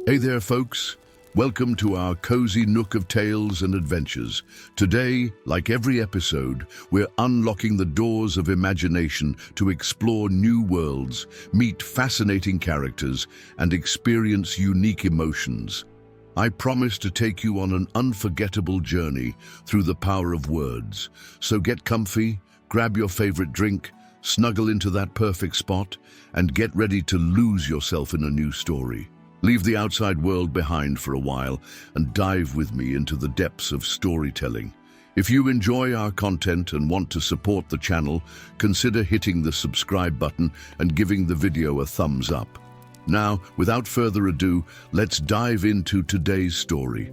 Hey there, folks. Welcome to our cozy nook of tales and adventures. Today, like every episode, we're unlocking the doors of imagination to explore new worlds, meet fascinating characters, and experience unique emotions. I promise to take you on an unforgettable journey through the power of words. So get comfy, grab your favorite drink, snuggle into that perfect spot, and get ready to lose yourself in a new story. Leave the outside world behind for a while and dive with me into the depths of storytelling. If you enjoy our content and want to support the channel, consider hitting the subscribe button and giving the video a thumbs up. Now, without further ado, let's dive into today's story.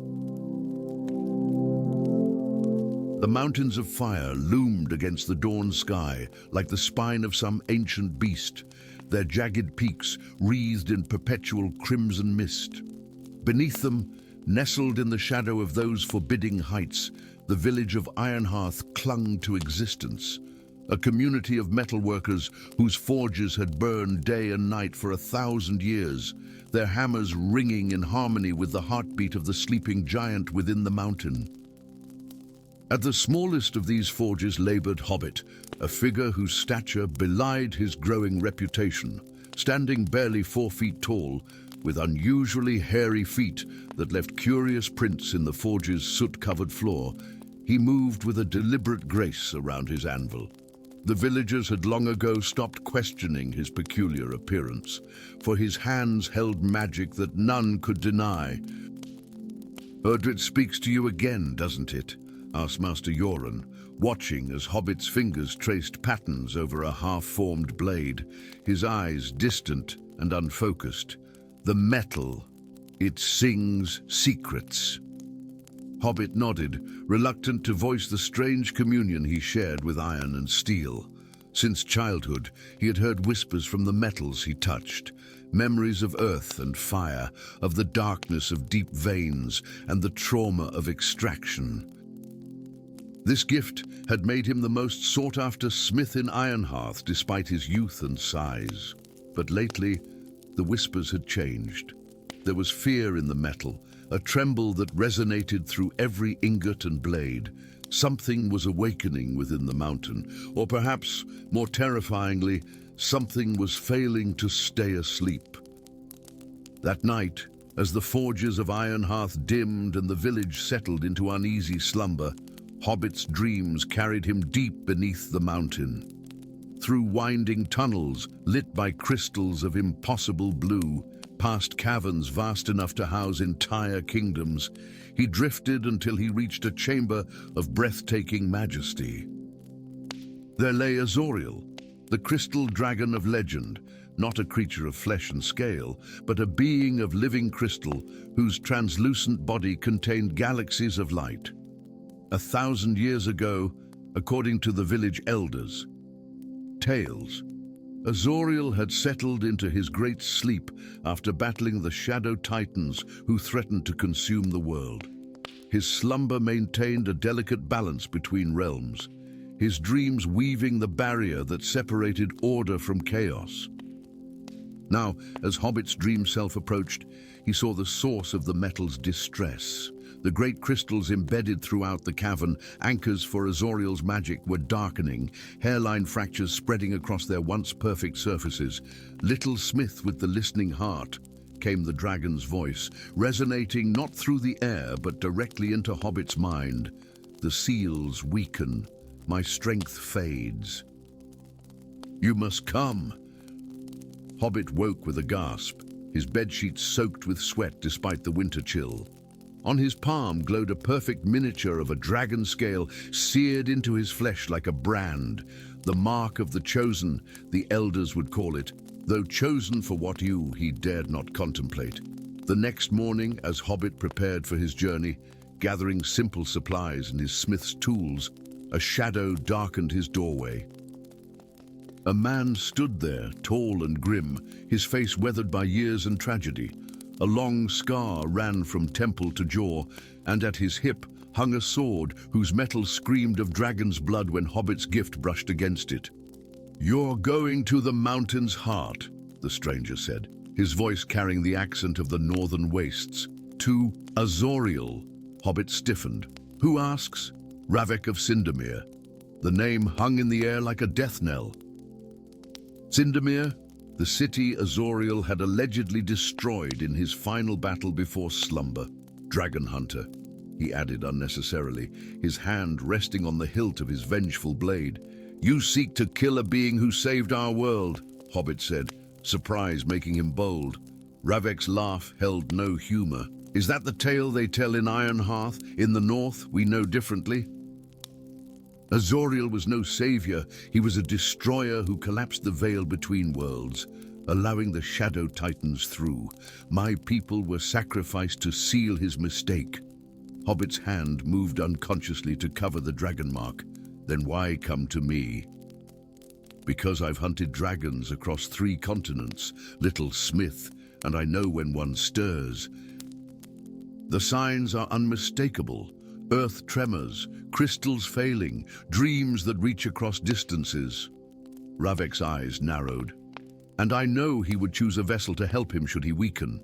The mountains of fire loomed against the dawn sky like the spine of some ancient beast, their jagged peaks wreathed in perpetual crimson mist. Beneath them, nestled in the shadow of those forbidding heights, the village of Ironhearth clung to existence, a community of metalworkers whose forges had burned day and night for 1,000 years, their hammers ringing in harmony with the heartbeat of the sleeping giant within the mountain. At the smallest of these forges labored Hobbit, a figure whose stature belied his growing reputation. Standing barely 4 feet tall, with unusually hairy feet that left curious prints in the forge's soot-covered floor, he moved with a deliberate grace around his anvil. The villagers had long ago stopped questioning his peculiar appearance, for his hands held magic that none could deny. "Erdrit speaks to you again, doesn't it?" asked Master Yoren, watching as Hobbit's fingers traced patterns over a half-formed blade, his eyes distant and unfocused. "The metal, it sings secrets." Hobbit nodded, reluctant to voice the strange communion he shared with iron and steel. Since childhood, he had heard whispers from the metals he touched, memories of earth and fire, of the darkness of deep veins and the trauma of extraction. This gift had made him the most sought-after smith in Ironhearth despite his youth and size. But lately, the whispers had changed. There was fear in the metal, a tremble that resonated through every ingot and blade. Something was awakening within the mountain, or perhaps, more terrifyingly, something was failing to stay asleep. That night, as the forges of Ironhearth dimmed and the village settled into uneasy slumber, Hobbit's dreams carried him deep beneath the mountain. Through winding tunnels lit by crystals of impossible blue, past caverns vast enough to house entire kingdoms, he drifted until he reached a chamber of breathtaking majesty. There lay Azoriel, the crystal dragon of legend, not a creature of flesh and scale, but a being of living crystal whose translucent body contained galaxies of light. 1,000 years ago, according to the village elders' tales, Azoriel had settled into his great sleep after battling the shadow titans who threatened to consume the world. His slumber maintained a delicate balance between realms, his dreams weaving the barrier that separated order from chaos. Now, as Hobbit's dream self approached, he saw the source of the metal's distress. The great crystals embedded throughout the cavern, anchors for Azoriel's magic, were darkening, hairline fractures spreading across their once perfect surfaces. "Little smith with the listening heart," came the dragon's voice, resonating not through the air but directly into Hobbit's mind. "The seals weaken, my strength fades. You must come." Hobbit woke with a gasp, his bedsheets soaked with sweat despite the winter chill. On his palm glowed a perfect miniature of a dragon scale seared into his flesh like a brand, the mark of the chosen, the elders would call it, though chosen for what he dared not contemplate. The next morning, as Hobbit prepared for his journey, gathering simple supplies and his smith's tools, a shadow darkened his doorway. A man stood there, tall and grim, his face weathered by years and tragedy. A long scar ran from temple to jaw, and at his hip hung a sword whose metal screamed of dragon's blood when Hobbit's gift brushed against it. "You're going to the mountain's heart," the stranger said. his voice carrying the accent of the northern wastes. "To Azoriel," Hobbit stiffened. "Who asks?" "Ravek of Cindermere." The name hung in the air like a death knell. Cindermere, the city Azoriel had allegedly destroyed in his final battle before Slumber. "Dragon Hunter," he added unnecessarily, his hand resting on the hilt of his vengeful blade. "You seek to kill a being who saved our world," Hobbit said, surprise making him bold. Ravek's laugh held no humor. "Is that the tale they tell in Ironhearth? In the north, we know differently?" Azoriel was no savior, he was a destroyer who collapsed the veil between worlds, allowing the Shadow Titans through. My people were sacrificed to seal his mistake. Hobbit's hand moved unconsciously to cover the dragon mark. "Then why come to me?" "Because I've hunted dragons across 3 continents, little smith, and I know when one stirs. The signs are unmistakable. Earth tremors, crystals failing, dreams that reach across distances." Ravek's eyes narrowed. "And I know he would choose a vessel to help him should he weaken.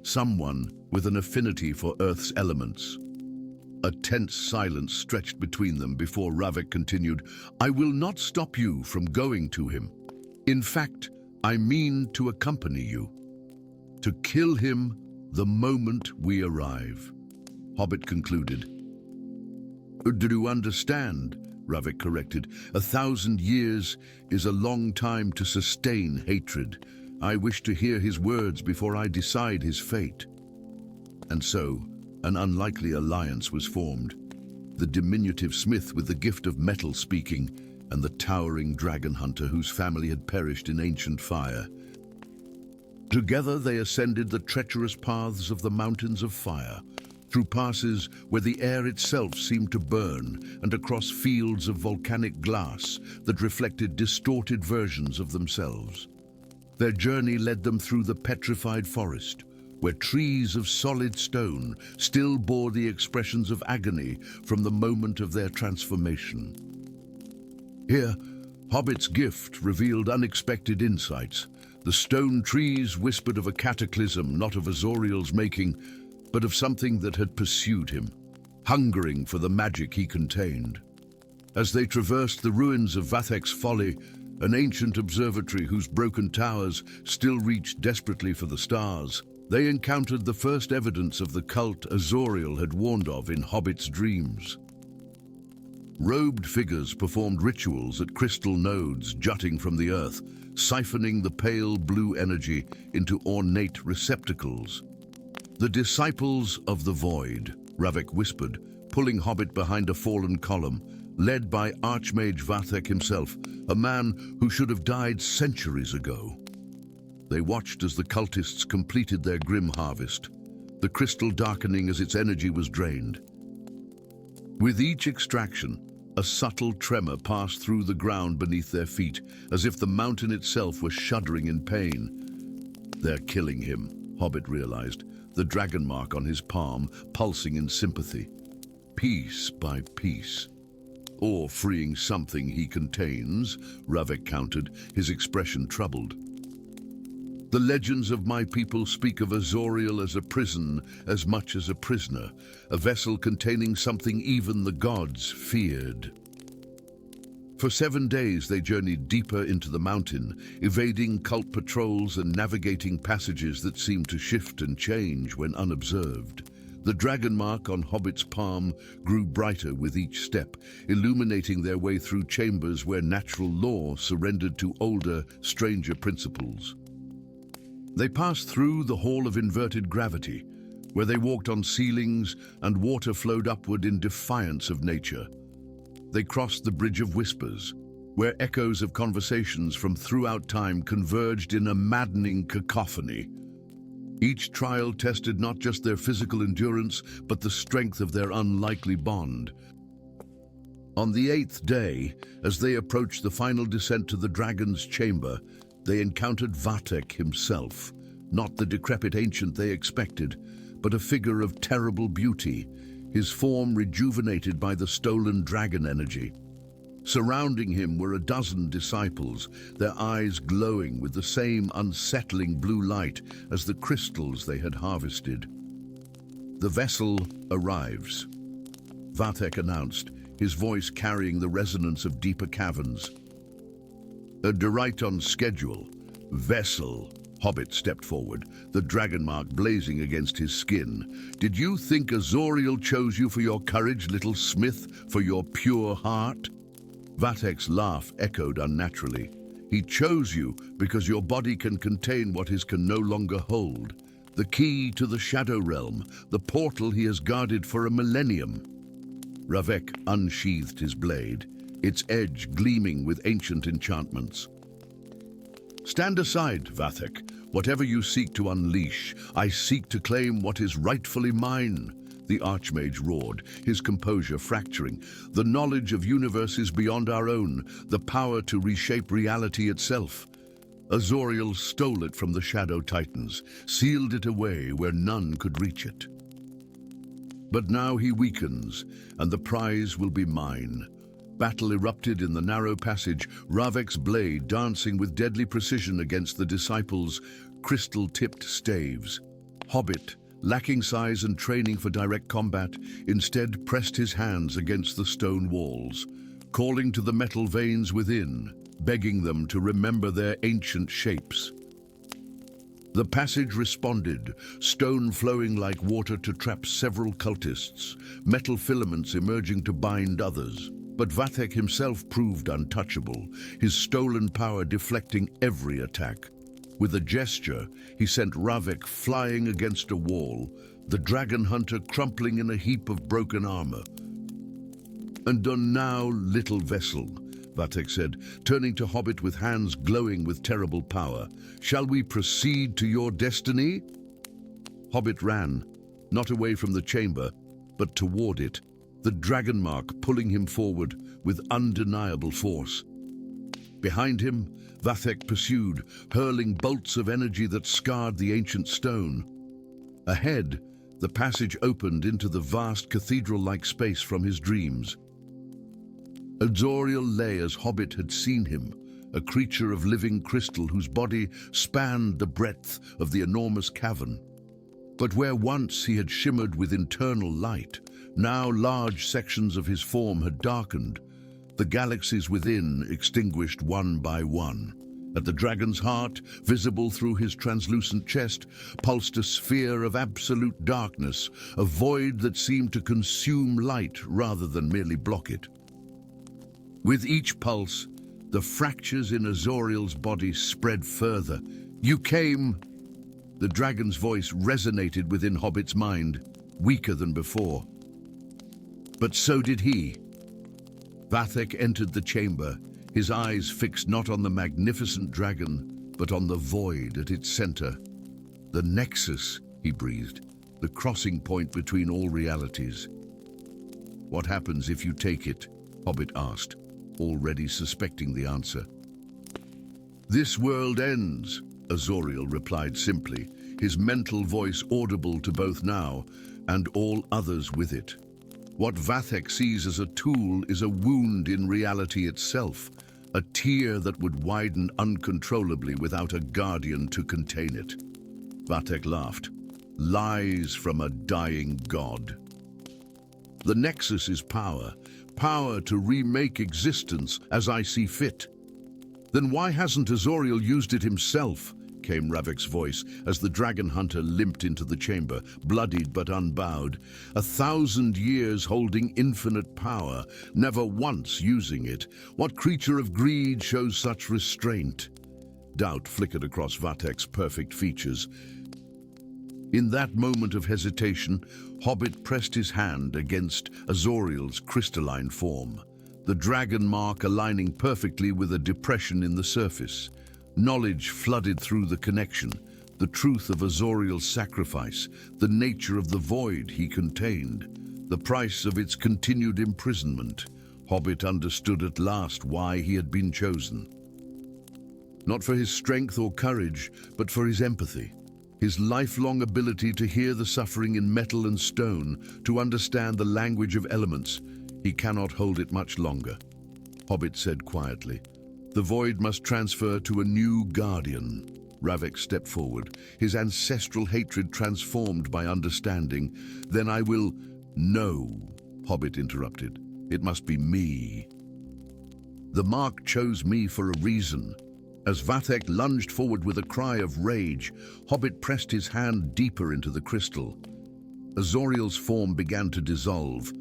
Someone with an affinity for Earth's elements." A tense silence stretched between them before Ravek continued, "I will not stop you from going to him. In fact, I mean to accompany you. To kill him the moment we arrive." Hobbit concluded. "Do you understand?" Ravek corrected. "1,000 years is a long time to sustain hatred. I wish to hear his words before I decide his fate." And so, an unlikely alliance was formed. The diminutive smith with the gift of metal speaking, and the towering dragon hunter whose family had perished in ancient fire. Together they ascended the treacherous paths of the mountains of fire, through passes where the air itself seemed to burn, and across fields of volcanic glass that reflected distorted versions of themselves. Their journey led them through the petrified forest, where trees of solid stone still bore the expressions of agony from the moment of their transformation. Here, Hobbit's gift revealed unexpected insights. The stone trees whispered of a cataclysm not of Azoriel's making, but of something that had pursued him, hungering for the magic he contained. As they traversed the ruins of Vathek's Folly, an ancient observatory whose broken towers still reached desperately for the stars, they encountered the first evidence of the cult Azoriel had warned of in Hobbit's dreams. Robed figures performed rituals at crystal nodes jutting from the earth, siphoning the pale blue energy into ornate receptacles. "The disciples of the void," Ravek whispered, pulling Hobbit behind a fallen column, led by Archmage Vathek himself, a man who should have died centuries ago. They watched as the cultists completed their grim harvest, the crystal darkening as its energy was drained. With each extraction, a subtle tremor passed through the ground beneath their feet, as if the mountain itself were shuddering in pain. "They're killing him," Hobbit realized, the dragon mark on his palm pulsing in sympathy. "Piece by piece. Or freeing something he contains," Ravek countered, his expression troubled. "The legends of my people speak of Azoriel as a prison as much as a prisoner, a vessel containing something even the gods feared." For 7 days they journeyed deeper into the mountain, evading cult patrols and navigating passages that seemed to shift and change when unobserved. The dragon mark on Hobbit's palm grew brighter with each step, illuminating their way through chambers where natural law surrendered to older, stranger principles. They passed through the Hall of Inverted Gravity, where they walked on ceilings and water flowed upward in defiance of nature. They crossed the Bridge of Whispers, where echoes of conversations from throughout time converged in a maddening cacophony. Each trial tested not just their physical endurance, but the strength of their unlikely bond. On the 8th day, as they approached the final descent to the dragon's chamber, they encountered Vathek himself, not the decrepit ancient they expected, but a figure of terrible beauty, his form rejuvenated by the stolen dragon energy. Surrounding him were a dozen disciples, their eyes glowing with the same unsettling blue light as the crystals they had harvested. The vessel arrives, Vathek announced, his voice carrying the resonance of deeper caverns. Right on schedule. Vessel. Hobbit stepped forward, the dragon mark blazing against his skin. Did you think Azoriel chose you for your courage, little smith, for your pure heart? Vathek's laugh echoed unnaturally. He chose you because your body can contain what his can no longer hold. The key to the Shadow Realm, the portal he has guarded for a millennium. Ravek unsheathed his blade, its edge gleaming with ancient enchantments. Stand aside, Vathek. Whatever you seek to unleash, I seek to claim what is rightfully mine. The Archmage roared, his composure fracturing. The knowledge of universes beyond our own, the power to reshape reality itself. Azoriel stole it from the Shadow Titans, sealed it away where none could reach it. But now he weakens, and the prize will be mine. Battle erupted in the narrow passage, Ravek's blade dancing with deadly precision against the disciples' crystal-tipped staves. Hobbit, lacking size and training for direct combat, instead pressed his hands against the stone walls, calling to the metal veins within, begging them to remember their ancient shapes. The passage responded, stone flowing like water to trap several cultists, metal filaments emerging to bind others. But Vathek himself proved untouchable, his stolen power deflecting every attack. With a gesture, he sent Ravek flying against a wall, the dragon hunter crumpling in a heap of broken armor. "And done now, little vessel," Vathek said, turning to Hobbit with hands glowing with terrible power. "Shall we proceed to your destiny?" Hobbit ran, not away from the chamber, but toward it, the dragon mark pulling him forward with undeniable force. Behind him, Vathek pursued, hurling bolts of energy that scarred the ancient stone. Ahead, the passage opened into the vast cathedral-like space from his dreams. Azoriel lay as Hobbit had seen him, a creature of living crystal whose body spanned the breadth of the enormous cavern. But where once he had shimmered with internal light, now large sections of his form had darkened, the galaxies within extinguished one by one. At the dragon's heart, visible through his translucent chest, pulsed a sphere of absolute darkness, a void that seemed to consume light rather than merely block it. With each pulse, the fractures in Azoriel's body spread further. "You came!" The dragon's voice resonated within Hobbit's mind, weaker than before. But so did he. Vathek entered the chamber, his eyes fixed not on the magnificent dragon, but on the void at its center. "The nexus," he breathed, "the crossing point between all realities." "What happens if you take it?" Hobbit asked, already suspecting the answer. "This world ends," Azoriel replied simply, his mental voice audible to both now and all others with it. What Vathek sees as a tool is a wound in reality itself, a tear that would widen uncontrollably without a guardian to contain it. Vathek laughed. "Lies from a dying god." "The Nexus is power, power to remake existence as I see fit." "Then why hasn't Azoriel used it himself?" came Ravek's voice as the dragon hunter limped into the chamber, bloodied but unbowed. 1,000 years holding infinite power, never once using it. What creature of greed shows such restraint? Doubt flickered across Vathek's perfect features. In that moment of hesitation, Hobbit pressed his hand against Azoriel's crystalline form, the dragon mark aligning perfectly with a depression in the surface. Knowledge flooded through the connection, the truth of Azoriel's sacrifice, the nature of the void he contained, the price of its continued imprisonment. Hobbit understood at last why he had been chosen. Not for his strength or courage, but for his empathy. His lifelong ability to hear the suffering in metal and stone, to understand the language of elements. He cannot hold it much longer. Hobbit said quietly. The void must transfer to a new guardian. Ravek stepped forward, his ancestral hatred transformed by understanding. Then I will... No, Hobbit interrupted. It must be me. The mark chose me for a reason. As Vathek lunged forward with a cry of rage, Hobbit pressed his hand deeper into the crystal. Azoriel's form began to dissolve,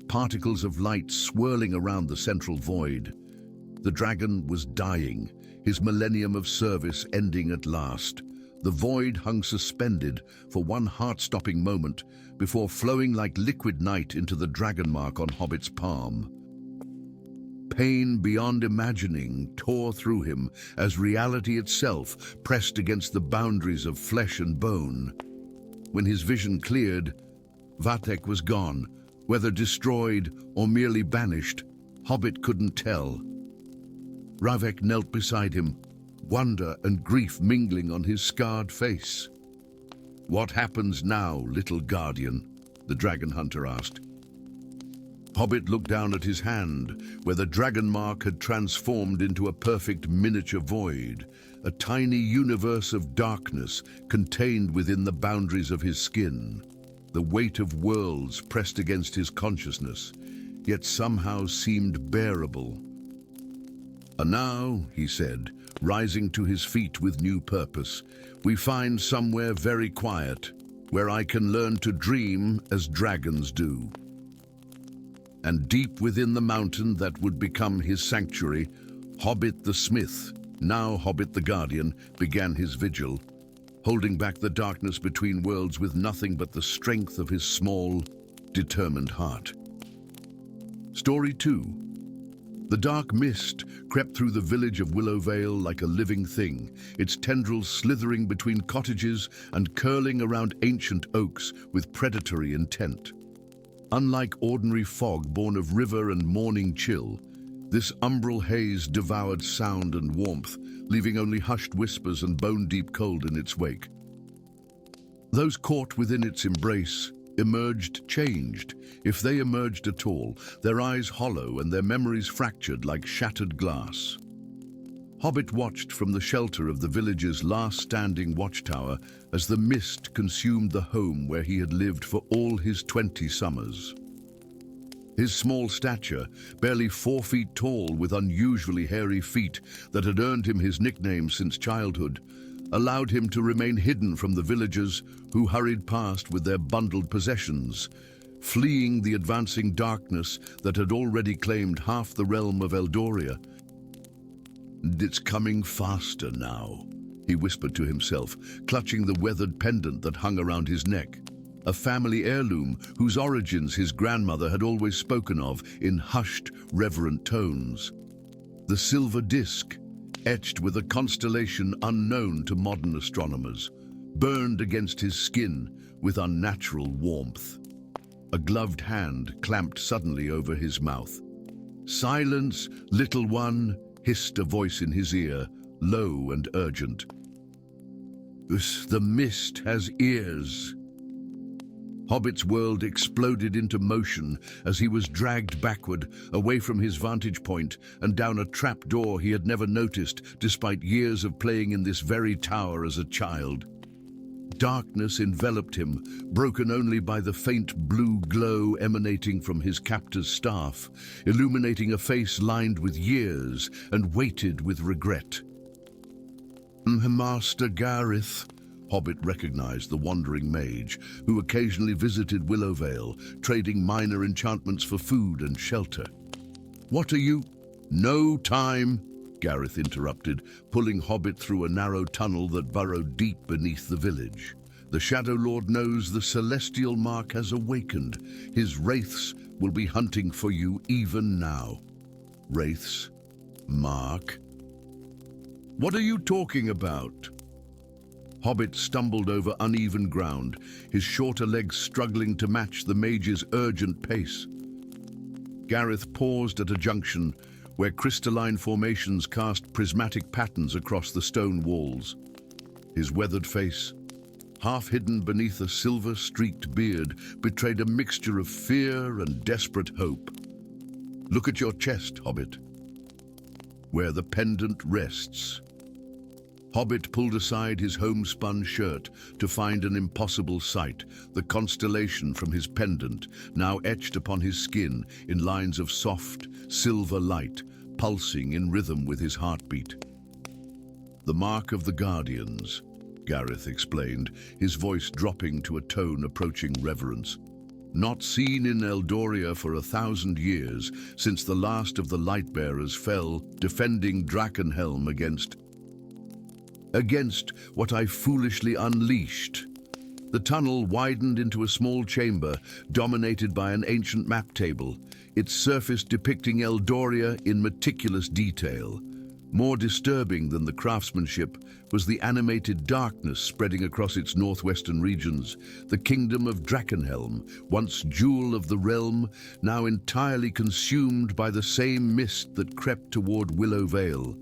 particles of light swirling around the central void. The dragon was dying, his millennium of service ending at last. The void hung suspended for one heart-stopping moment before flowing like liquid night into the dragon mark on Hobbit's palm. Pain beyond imagining tore through him as reality itself pressed against the boundaries of flesh and bone. When his vision cleared, Vathek was gone. Whether destroyed or merely banished, Hobbit couldn't tell. Ravek knelt beside him, wonder and grief mingling on his scarred face. "What happens now, little guardian?" the dragon hunter asked. Hobbit looked down at his hand, where the dragon mark had transformed into a perfect miniature void, a tiny universe of darkness contained within the boundaries of his skin. The weight of worlds pressed against his consciousness, yet somehow seemed bearable. "And now," he said, rising to his feet with new purpose, "we find somewhere very quiet, where I can learn to dream as dragons do." And deep within the mountain that would become his sanctuary, Hobbit the Smith, now Hobbit the Guardian, began his vigil, holding back the darkness between worlds with nothing but the strength of his small, determined heart. Story 2. The dark mist crept through the village of Willowvale like a living thing, its tendrils slithering between cottages and curling around ancient oaks with predatory intent. Unlike ordinary fog born of river and morning chill, this umbral haze devoured sound and warmth, leaving only hushed whispers and bone-deep cold in its wake. Those caught within its embrace emerged changed, if they emerged at all, their eyes hollow and their memories fractured like shattered glass. Hobbit watched from the shelter of the village's last standing watchtower as the mist consumed the home where he had lived for all his 20 summers. His small stature, barely 4 feet tall with unusually hairy feet that had earned him his nickname since childhood, allowed him to remain hidden from the villagers who hurried past with their bundled possessions, fleeing the advancing darkness that had already claimed half the realm of Eldoria. "It's coming faster now," he whispered to himself, clutching the weathered pendant that hung around his neck, a family heirloom whose origins his grandmother had always spoken of in hushed, reverent tones. The silver disc, etched with a constellation unknown to modern astronomers, burned against his skin with unnatural warmth. A gloved hand clamped suddenly over his mouth. "Silence, little one," hissed a voice in his ear, low and urgent. "The mist has ears." Hobbit's world exploded into motion as he was dragged backward, away from his vantage point and down a trap door he had never noticed despite years of playing in this very tower as a child. Darkness enveloped him, broken only by the faint blue glow emanating from his captor's staff, illuminating a face lined with years and weighted with regret. "Master Gareth," Hobbit recognized the wandering mage, who occasionally visited Willowvale, trading minor enchantments for food and shelter. "What are you—" "No time," Gareth interrupted, pulling Hobbit through a narrow tunnel that burrowed deep beneath the village. "The Shadow Lord knows the celestial mark has awakened. His wraiths will be hunting for you even now." "Wraiths? Mark? What are you talking about?" Hobbit stumbled over uneven ground, his shorter legs struggling to match the mage's urgent pace. Gareth paused at a junction where crystalline formations cast prismatic patterns across the stone walls. His weathered face, half hidden beneath a silver-streaked beard, betrayed a mixture of fear and desperate hope. "Look at your chest, Hobbit," where the pendant rests. Hobbit pulled aside his homespun shirt to find an impossible sight, the constellation from his pendant, now etched upon his skin in lines of soft, silver light, pulsing in rhythm with his heartbeat. "The mark of the Guardians," Gareth explained, his voice dropping to a tone approaching reverence. "Not seen in Eldoria for 1,000 years, since the last of the Lightbearers fell, defending Drakenhelm against what I foolishly unleashed." The tunnel widened into a small chamber dominated by an ancient map table, its surface depicting Eldoria in meticulous detail. More disturbing than the craftsmanship was the animated darkness spreading across its northwestern regions, the kingdom of Drakenhelm, once jewel of the realm, now entirely consumed by the same mist that crept toward Willow Vale.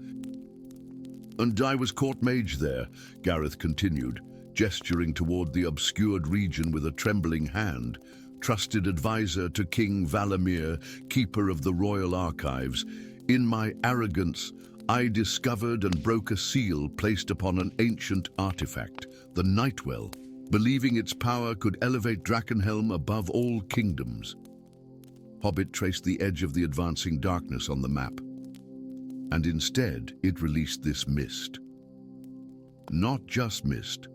"And I was court mage there," Gareth continued, gesturing toward the obscured region with a trembling hand. "Trusted advisor to King Valamir, keeper of the royal archives. In my arrogance, I discovered and broke a seal placed upon an ancient artifact, the Nightwell, believing its power could elevate Drakenhelm above all kingdoms." Hobbit traced the edge of the advancing darkness on the map, and instead it released this mist. Not just mist.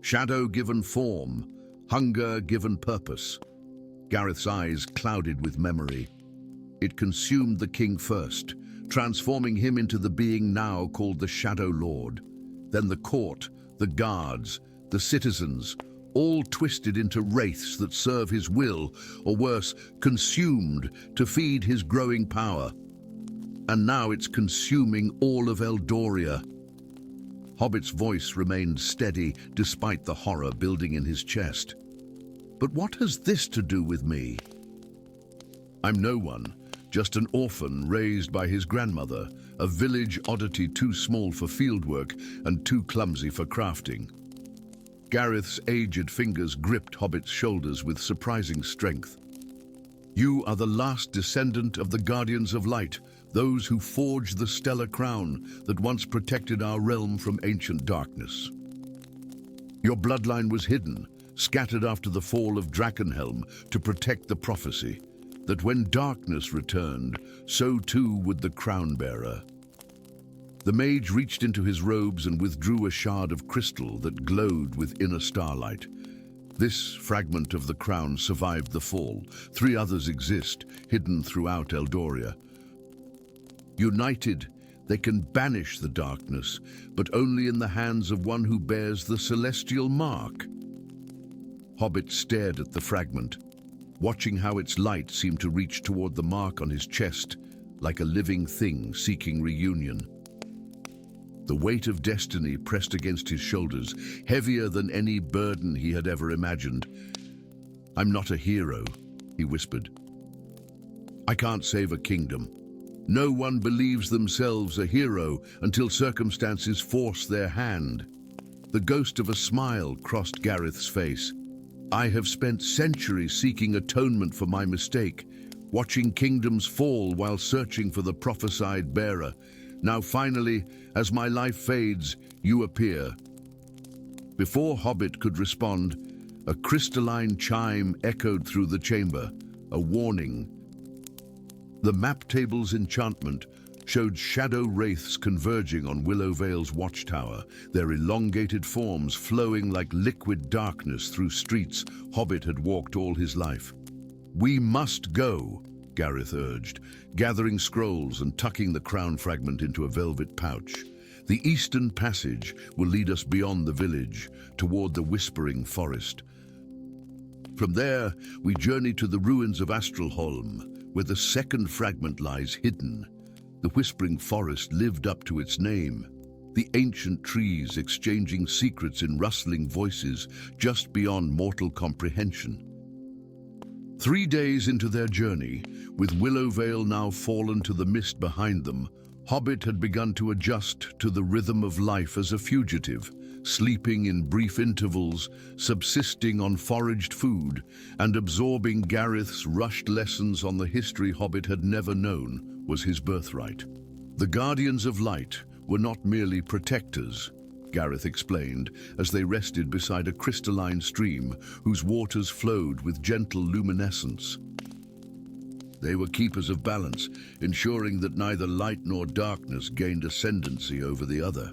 Shadow given form, hunger given purpose. Gareth's eyes clouded with memory. It consumed the king first, transforming him into the being now called the Shadow Lord. Then the court, the guards, the citizens, all twisted into wraiths that serve his will, or worse, consumed to feed his growing power. And now it's consuming all of Eldoria. Hobbit's voice remained steady despite the horror building in his chest. "But what has this to do with me?" "I'm no one. Just an orphan raised by his grandmother, a village oddity too small for fieldwork and too clumsy for crafting." Gareth's aged fingers gripped Hobbit's shoulders with surprising strength. "You are the last descendant of the Guardians of Light, those who forged the stellar crown that once protected our realm from ancient darkness. Your bloodline was hidden, scattered after the fall of Drakenhelm to protect the prophecy that when darkness returned, so too would the crown-bearer." The mage reached into his robes and withdrew a shard of crystal that glowed with inner starlight. This fragment of the crown survived the fall. 3 others exist, hidden throughout Eldoria. United, they can banish the darkness, but only in the hands of one who bears the celestial mark. Hobbit stared at the fragment, watching how its light seemed to reach toward the mark on his chest, like a living thing seeking reunion. The weight of destiny pressed against his shoulders, heavier than any burden he had ever imagined. "I'm not a hero," he whispered. "I can't save a kingdom. No one believes themselves a hero until circumstances force their hand." The ghost of a smile crossed Gareth's face. "I have spent centuries seeking atonement for my mistake, watching kingdoms fall while searching for the prophesied bearer. Now finally, as my life fades, you appear." Before Hobbit could respond, a crystalline chime echoed through the chamber, a warning. The map table's enchantment showed shadow wraiths converging on Willow Vale's watchtower, their elongated forms flowing like liquid darkness through streets Hobbit had walked all his life. "We must go," Gareth urged, gathering scrolls and tucking the crown fragment into a velvet pouch. "The eastern passage will lead us beyond the village, toward the Whispering Forest. From there, we journey to the ruins of Astralholm, where the second fragment lies hidden." The Whispering Forest lived up to its name, the ancient trees exchanging secrets in rustling voices just beyond mortal comprehension. 3 days into their journey, with Willow Vale now fallen to the mist behind them, Hobbit had begun to adjust to the rhythm of life as a fugitive, sleeping in brief intervals, subsisting on foraged food, and absorbing Gareth's rushed lessons on the history Hobbit had never known was his birthright. The Guardians of Light were not merely protectors, Gareth explained, as they rested beside a crystalline stream whose waters flowed with gentle luminescence. They were keepers of balance, ensuring that neither light nor darkness gained ascendancy over the other.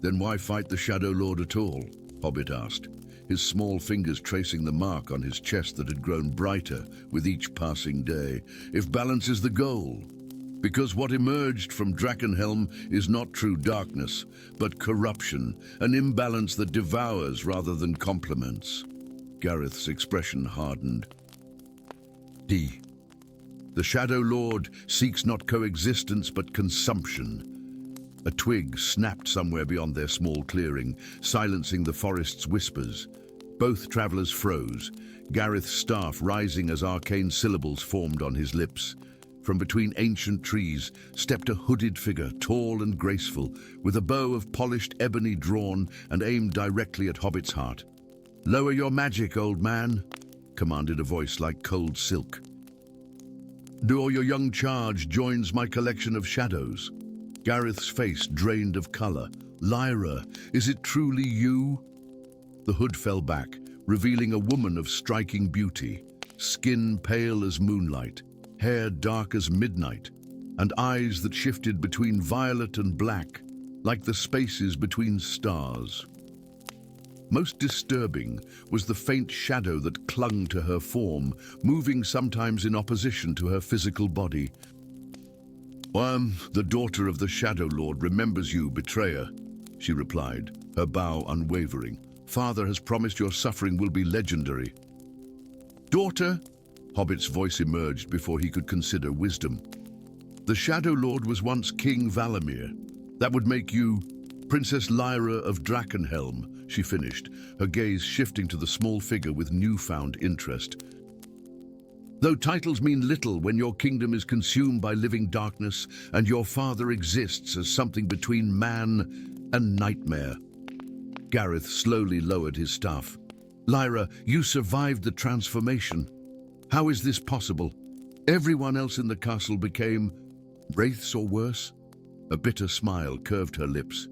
Then why fight the Shadow Lord at all? Hobbit asked, his small fingers tracing the mark on his chest that had grown brighter with each passing day. If balance is the goal, because what emerged from Drakenhelm is not true darkness, but corruption, an imbalance that devours rather than complements. Gareth's expression hardened. The Shadow Lord seeks not coexistence but consumption. A twig snapped somewhere beyond their small clearing, silencing the forest's whispers. Both travelers froze, Gareth's staff rising as arcane syllables formed on his lips. From between ancient trees stepped a hooded figure, tall and graceful, with a bow of polished ebony drawn and aimed directly at Hobbit's heart. "Lower your magic, old man," commanded a voice like cold silk. "Or your young charge joins my collection of shadows." Gareth's face drained of color. "Lyra, is it truly you?" The hood fell back, revealing a woman of striking beauty, skin pale as moonlight, hair dark as midnight, and eyes that shifted between violet and black, like the spaces between stars. Most disturbing was the faint shadow that clung to her form, moving sometimes in opposition to her physical body. The daughter of the Shadow Lord remembers you, betrayer," she replied, her bow unwavering. "Father has promised your suffering will be legendary." "Daughter?" Hobbit's voice emerged before he could consider wisdom. "The Shadow Lord was once King Valamir. That would make you Princess Lyra of Drakenhelm," she finished, her gaze shifting to the small figure with newfound interest. "Though titles mean little when your kingdom is consumed by living darkness and your father exists as something between man and nightmare." Gareth slowly lowered his staff. "Lyra, you survived the transformation. How is this possible? Everyone else in the castle became wraiths or worse?" A bitter smile curved her lips.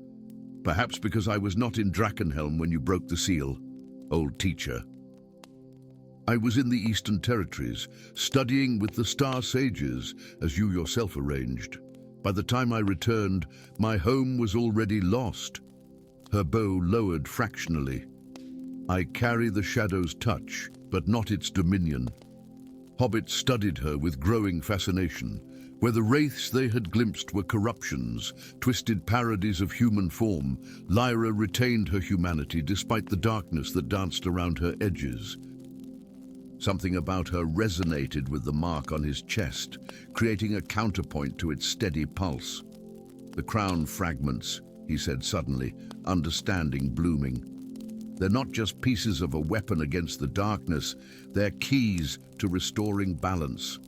"Perhaps because I was not in Drakenhelm when you broke the seal, old teacher. I was in the Eastern Territories, studying with the Star Sages, as you yourself arranged. By the time I returned, my home was already lost." Her bow lowered fractionally. "I carry the Shadow's touch, but not its dominion." Hobbit studied her with growing fascination. Where the wraiths they had glimpsed were corruptions, twisted parodies of human form, Lyra retained her humanity despite the darkness that danced around her edges. Something about her resonated with the mark on his chest, creating a counterpoint to its steady pulse. "The crown fragments," he said suddenly, understanding blooming. "They're not just pieces of a weapon against the darkness, they're keys to restoring balance,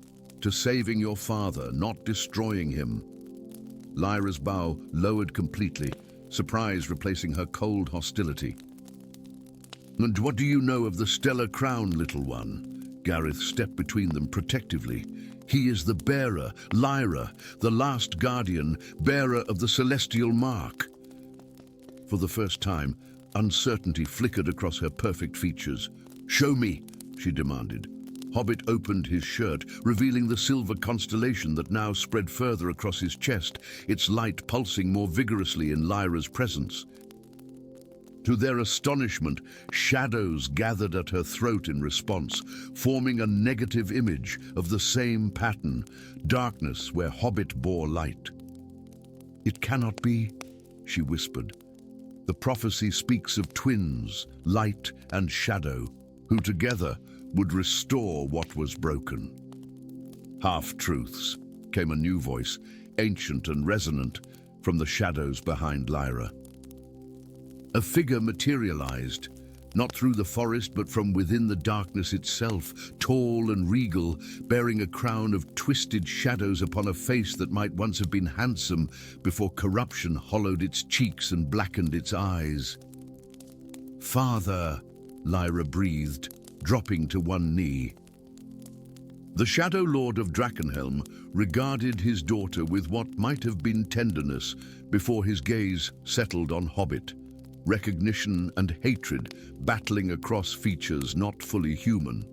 to saving your father, not destroying him." Lyra's bow lowered completely, surprise replacing her cold hostility. "And what do you know of the stellar crown, little one?" Gareth stepped between them protectively. "He is the bearer, Lyra, the last guardian, bearer of the celestial mark." For the first time, uncertainty flickered across her perfect features. "Show me," she demanded. Hobbit opened his shirt, revealing the silver constellation that now spread further across his chest, its light pulsing more vigorously in Lyra's presence. To their astonishment, shadows gathered at her throat in response, forming a negative image of the same pattern, darkness where Hobbit bore light. "It cannot be," she whispered. "The prophecy speaks of twins, light and shadow, who together would restore what was broken." "Half-truths," came a new voice, ancient and resonant, from the shadows behind Lyra. A figure materialized, not through the forest but from within the darkness itself, tall and regal, bearing a crown of twisted shadows upon a face that might once have been handsome before corruption hollowed its cheeks and blackened its eyes. "Father," Lyra breathed, dropping to one knee. The Shadow Lord of Drakenhelm regarded his daughter with what might have been tenderness before his gaze settled on Hobbit, recognition and hatred battling across features not fully human.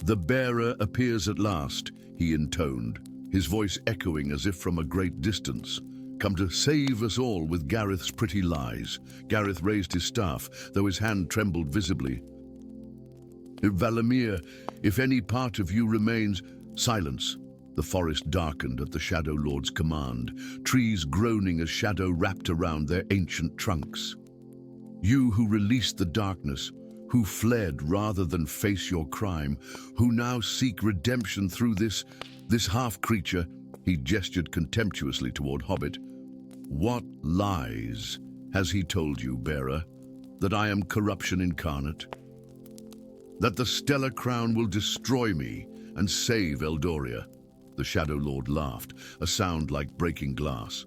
"The bearer appears at last," he intoned, his voice echoing as if from a great distance. "Come to save us all with Gareth's pretty lies." Gareth raised his staff, though his hand trembled visibly. "Valamir, if any part of you remains—" Silence. The forest darkened at the Shadow Lord's command, trees groaning as shadow wrapped around their ancient trunks. "You who released the darkness, who fled rather than face your crime, who now seek redemption through this half-creature," he gestured contemptuously toward Hobbit. "What lies has he told you, bearer? That I am corruption incarnate? That the stellar crown will destroy me and save Eldoria?" The Shadow Lord laughed, a sound like breaking glass.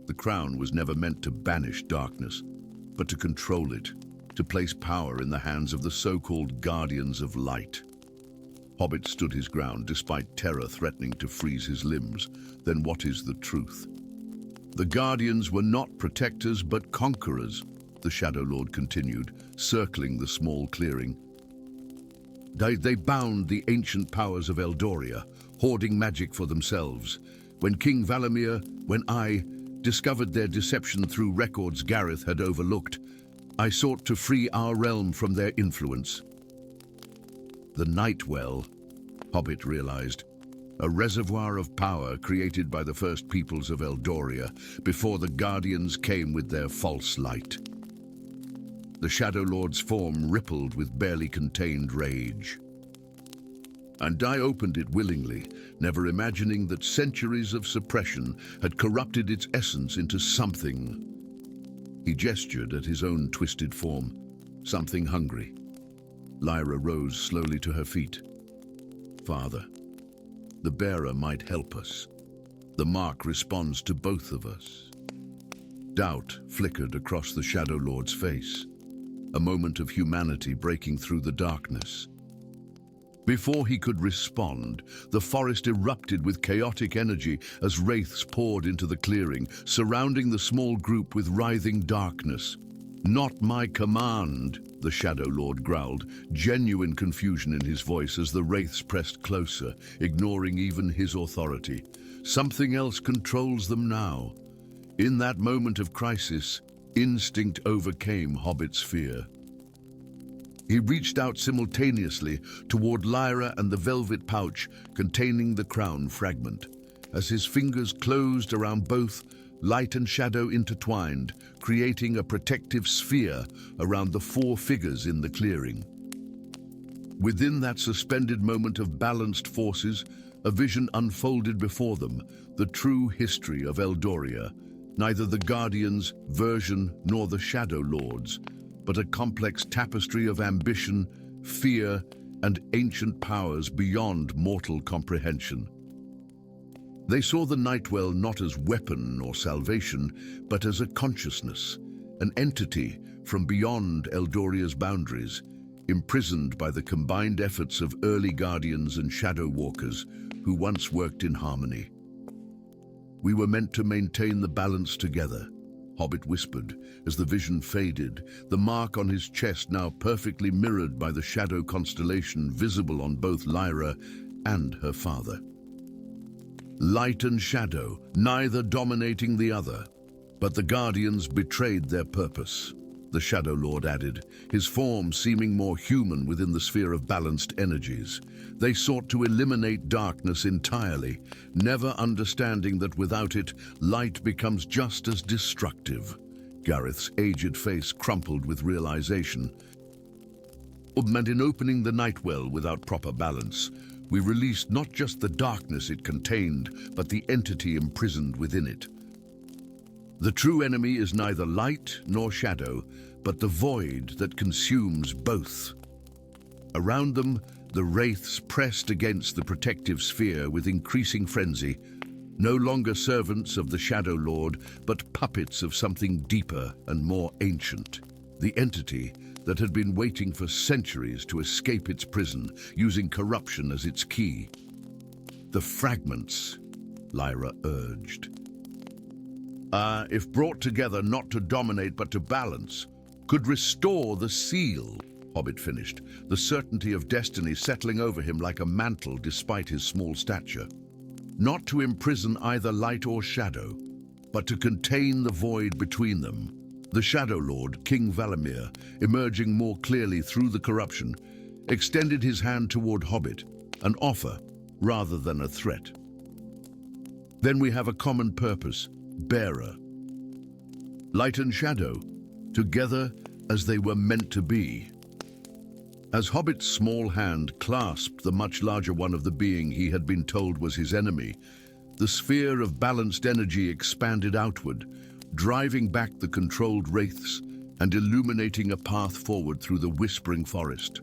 "The crown was never meant to banish darkness, but to control it, to place power in the hands of the so-called guardians of light." Hobbit stood his ground despite terror threatening to freeze his limbs. "Then what is the truth?" "The guardians were not protectors but conquerors," the Shadow Lord continued, circling the small clearing. They bound the ancient powers of Eldoria, hoarding magic for themselves. When King Valamir, when I, discovered their deception through records Gareth had overlooked, I sought to free our realm from their influence. The Nightwell, Hobbit realized, a reservoir of power created by the first peoples of Eldoria before the Guardians came with their false light. The Shadow Lord's form rippled with barely contained rage. "And I opened it willingly, never imagining that centuries of suppression had corrupted its essence into something." He gestured at his own twisted form, something hungry. Lyra rose slowly to her feet. "Father, the bearer might help us. The mark responds to both of us." Doubt flickered across the Shadow Lord's face, a moment of humanity breaking through the darkness. Before he could respond, the forest erupted with chaotic energy as wraiths poured into the clearing, surrounding the small group with writhing darkness. "Not my command," the Shadow Lord growled, genuine confusion in his voice as the wraiths pressed closer, ignoring even his authority. "Something else controls them now." In that moment of crisis, instinct overcame Hobbit's fear. He reached out simultaneously toward Lyra and the velvet pouch containing the crown fragment. As his fingers closed around both, light and shadow intertwined, creating a protective sphere around the four figures in the clearing. Within that suspended moment of balanced forces, a vision unfolded before them, the true history of Eldoria. Neither the Guardians' version nor the Shadow Lord's, but a complex tapestry of ambition, fear, and ancient powers beyond mortal comprehension. They saw the Nightwell not as weapon or salvation, but as a consciousness, an entity from beyond Eldoria's boundaries, imprisoned by the combined efforts of early Guardians and Shadow Walkers who once worked in harmony. "We were meant to maintain the balance together," Hobbit whispered as the vision faded, the mark on his chest now perfectly mirrored by the shadow constellation visible on both Lyra and her father. Light and shadow, neither dominating the other. But the Guardians betrayed their purpose, the Shadow Lord added, his form seeming more human within the sphere of balanced energies. They sought to eliminate darkness entirely, never understanding that without it, light becomes just as destructive. Gareth's aged face crumpled with realization. And in opening the Nightwell without proper balance, we released not just the darkness it contained, but the entity imprisoned within it. The true enemy is neither light nor shadow, but the void that consumes both. Around them, the wraiths pressed against the protective sphere with increasing frenzy, no longer servants of the Shadow Lord, but puppets of something deeper and more ancient. The entity, that had been waiting for centuries to escape its prison, using corruption as its key. The fragments, Lyra urged. If brought together not to dominate but to balance, could restore the seal, Hobbit finished, the certainty of destiny settling over him like a mantle despite his small stature. Not to imprison either light or shadow, but to contain the void between them. The Shadow Lord, King Valimir, emerging more clearly through the corruption, extended his hand toward Hobbit, an offer rather than a threat. Then we have a common purpose, bearer. Light and shadow, together as they were meant to be. As Hobbit's small hand clasped the much larger one of the being he had been told was his enemy, the sphere of balanced energy expanded outward, driving back the controlled wraiths and illuminating a path forward through the whispering forest.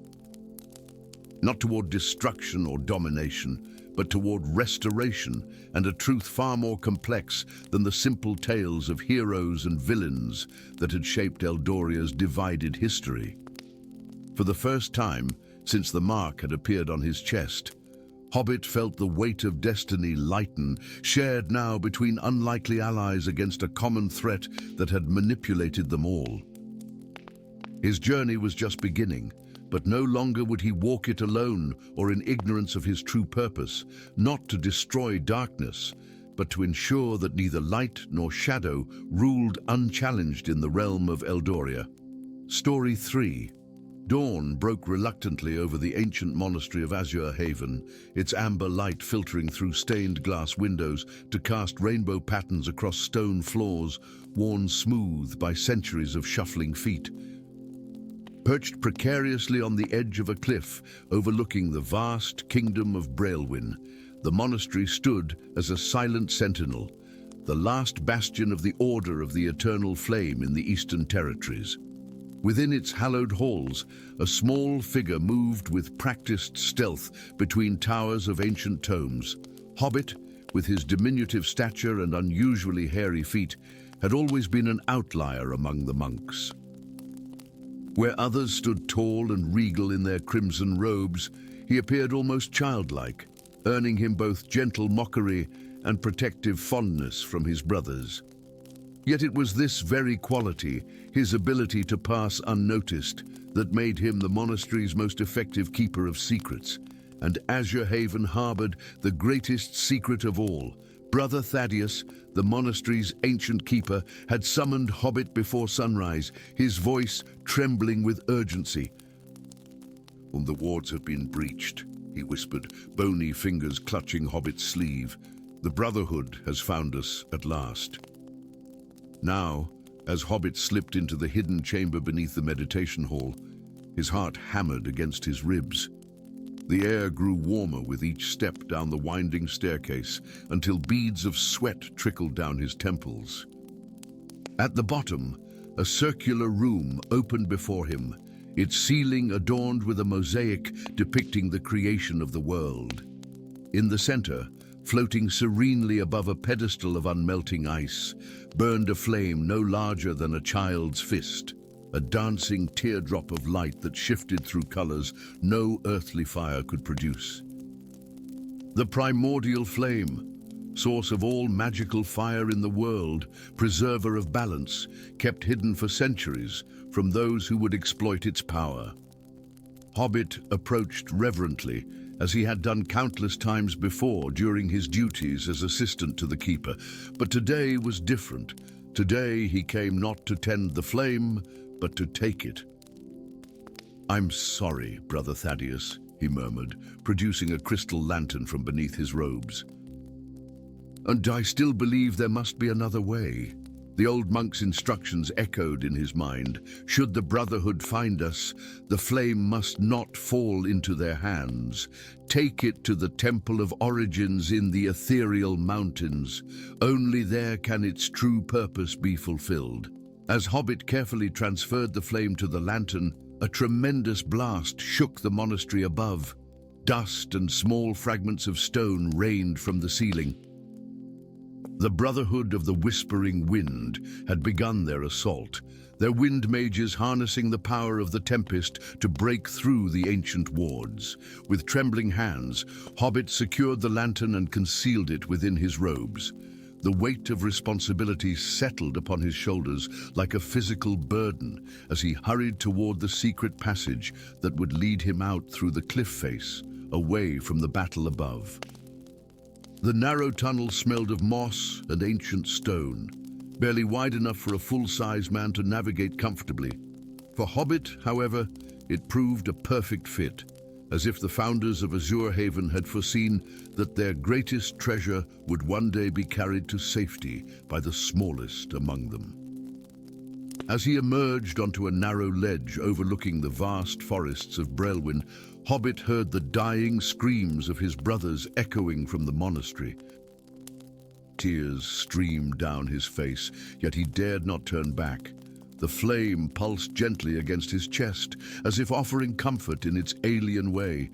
Not toward destruction or domination, but toward restoration and a truth far more complex than the simple tales of heroes and villains that had shaped Eldoria's divided history. For the first time since the mark had appeared on his chest, Hobbit felt the weight of destiny lighten, shared now between unlikely allies against a common threat that had manipulated them all. His journey was just beginning, but no longer would he walk it alone or in ignorance of his true purpose, not to destroy darkness, but to ensure that neither light nor shadow ruled unchallenged in the realm of Eldoria. Story 3. Dawn broke reluctantly over the ancient monastery of Azure Haven, its amber light filtering through stained glass windows to cast rainbow patterns across stone floors worn smooth by centuries of shuffling feet. Perched precariously on the edge of a cliff overlooking the vast kingdom of Braelwyn, the monastery stood as a silent sentinel, the last bastion of the Order of the Eternal Flame in the Eastern Territories. Within its hallowed halls, a small figure moved with practiced stealth between towers of ancient tomes. Hobbit, with his diminutive stature and unusually hairy feet, had always been an outlier among the monks. Where others stood tall and regal in their crimson robes, he appeared almost childlike, earning him both gentle mockery and protective fondness from his brothers. Yet it was this very quality, his ability to pass unnoticed, that made him the monastery's most effective keeper of secrets. And Azure Haven harbored the greatest secret of all. Brother Thaddeus, the monastery's ancient keeper, had summoned Hobbit before sunrise, his voice trembling with urgency. "The wards have been breached," he whispered, bony fingers clutching Hobbit's sleeve. "The Brotherhood has found us at last." Now, as Hobbit slipped into the hidden chamber beneath the meditation hall, his heart hammered against his ribs. The air grew warmer with each step down the winding staircase until beads of sweat trickled down his temples. At the bottom, a circular room opened before him, its ceiling adorned with a mosaic depicting the creation of the world. In the center, floating serenely above a pedestal of unmelting ice, burned a flame no larger than a child's fist, a dancing teardrop of light that shifted through colors no earthly fire could produce. The primordial flame, source of all magical fire in the world, preserver of balance, kept hidden for centuries from those who would exploit its power. Hobbit approached reverently, as he had done countless times before during his duties as assistant to the keeper. But today was different. Today he came not to tend the flame, but to take it. "I'm sorry, Brother Thaddeus," he murmured, producing a crystal lantern from beneath his robes. "And I still believe there must be another way." The old monk's instructions echoed in his mind. "Should the Brotherhood find us, the flame must not fall into their hands. Take it to the Temple of Origins in the ethereal mountains. Only there can its true purpose be fulfilled." As Hobbit carefully transferred the flame to the lantern, a tremendous blast shook the monastery above. Dust and small fragments of stone rained from the ceiling. The Brotherhood of the Whispering Wind had begun their assault, their wind mages harnessing the power of the tempest to break through the ancient wards. With trembling hands, Hobbit secured the lantern and concealed it within his robes. The weight of responsibility settled upon his shoulders like a physical burden as he hurried toward the secret passage that would lead him out through the cliff face, away from the battle above. The narrow tunnel smelled of moss and ancient stone, barely wide enough for a full-size man to navigate comfortably. For Hobbit, however, it proved a perfect fit, as if the founders of Azure Haven had foreseen that their greatest treasure would one day be carried to safety by the smallest among them. As he emerged onto a narrow ledge overlooking the vast forests of Brelwyn, Hobbit heard the dying screams of his brothers echoing from the monastery. Tears streamed down his face, yet he dared not turn back. The flame pulsed gently against his chest, as if offering comfort in its alien way.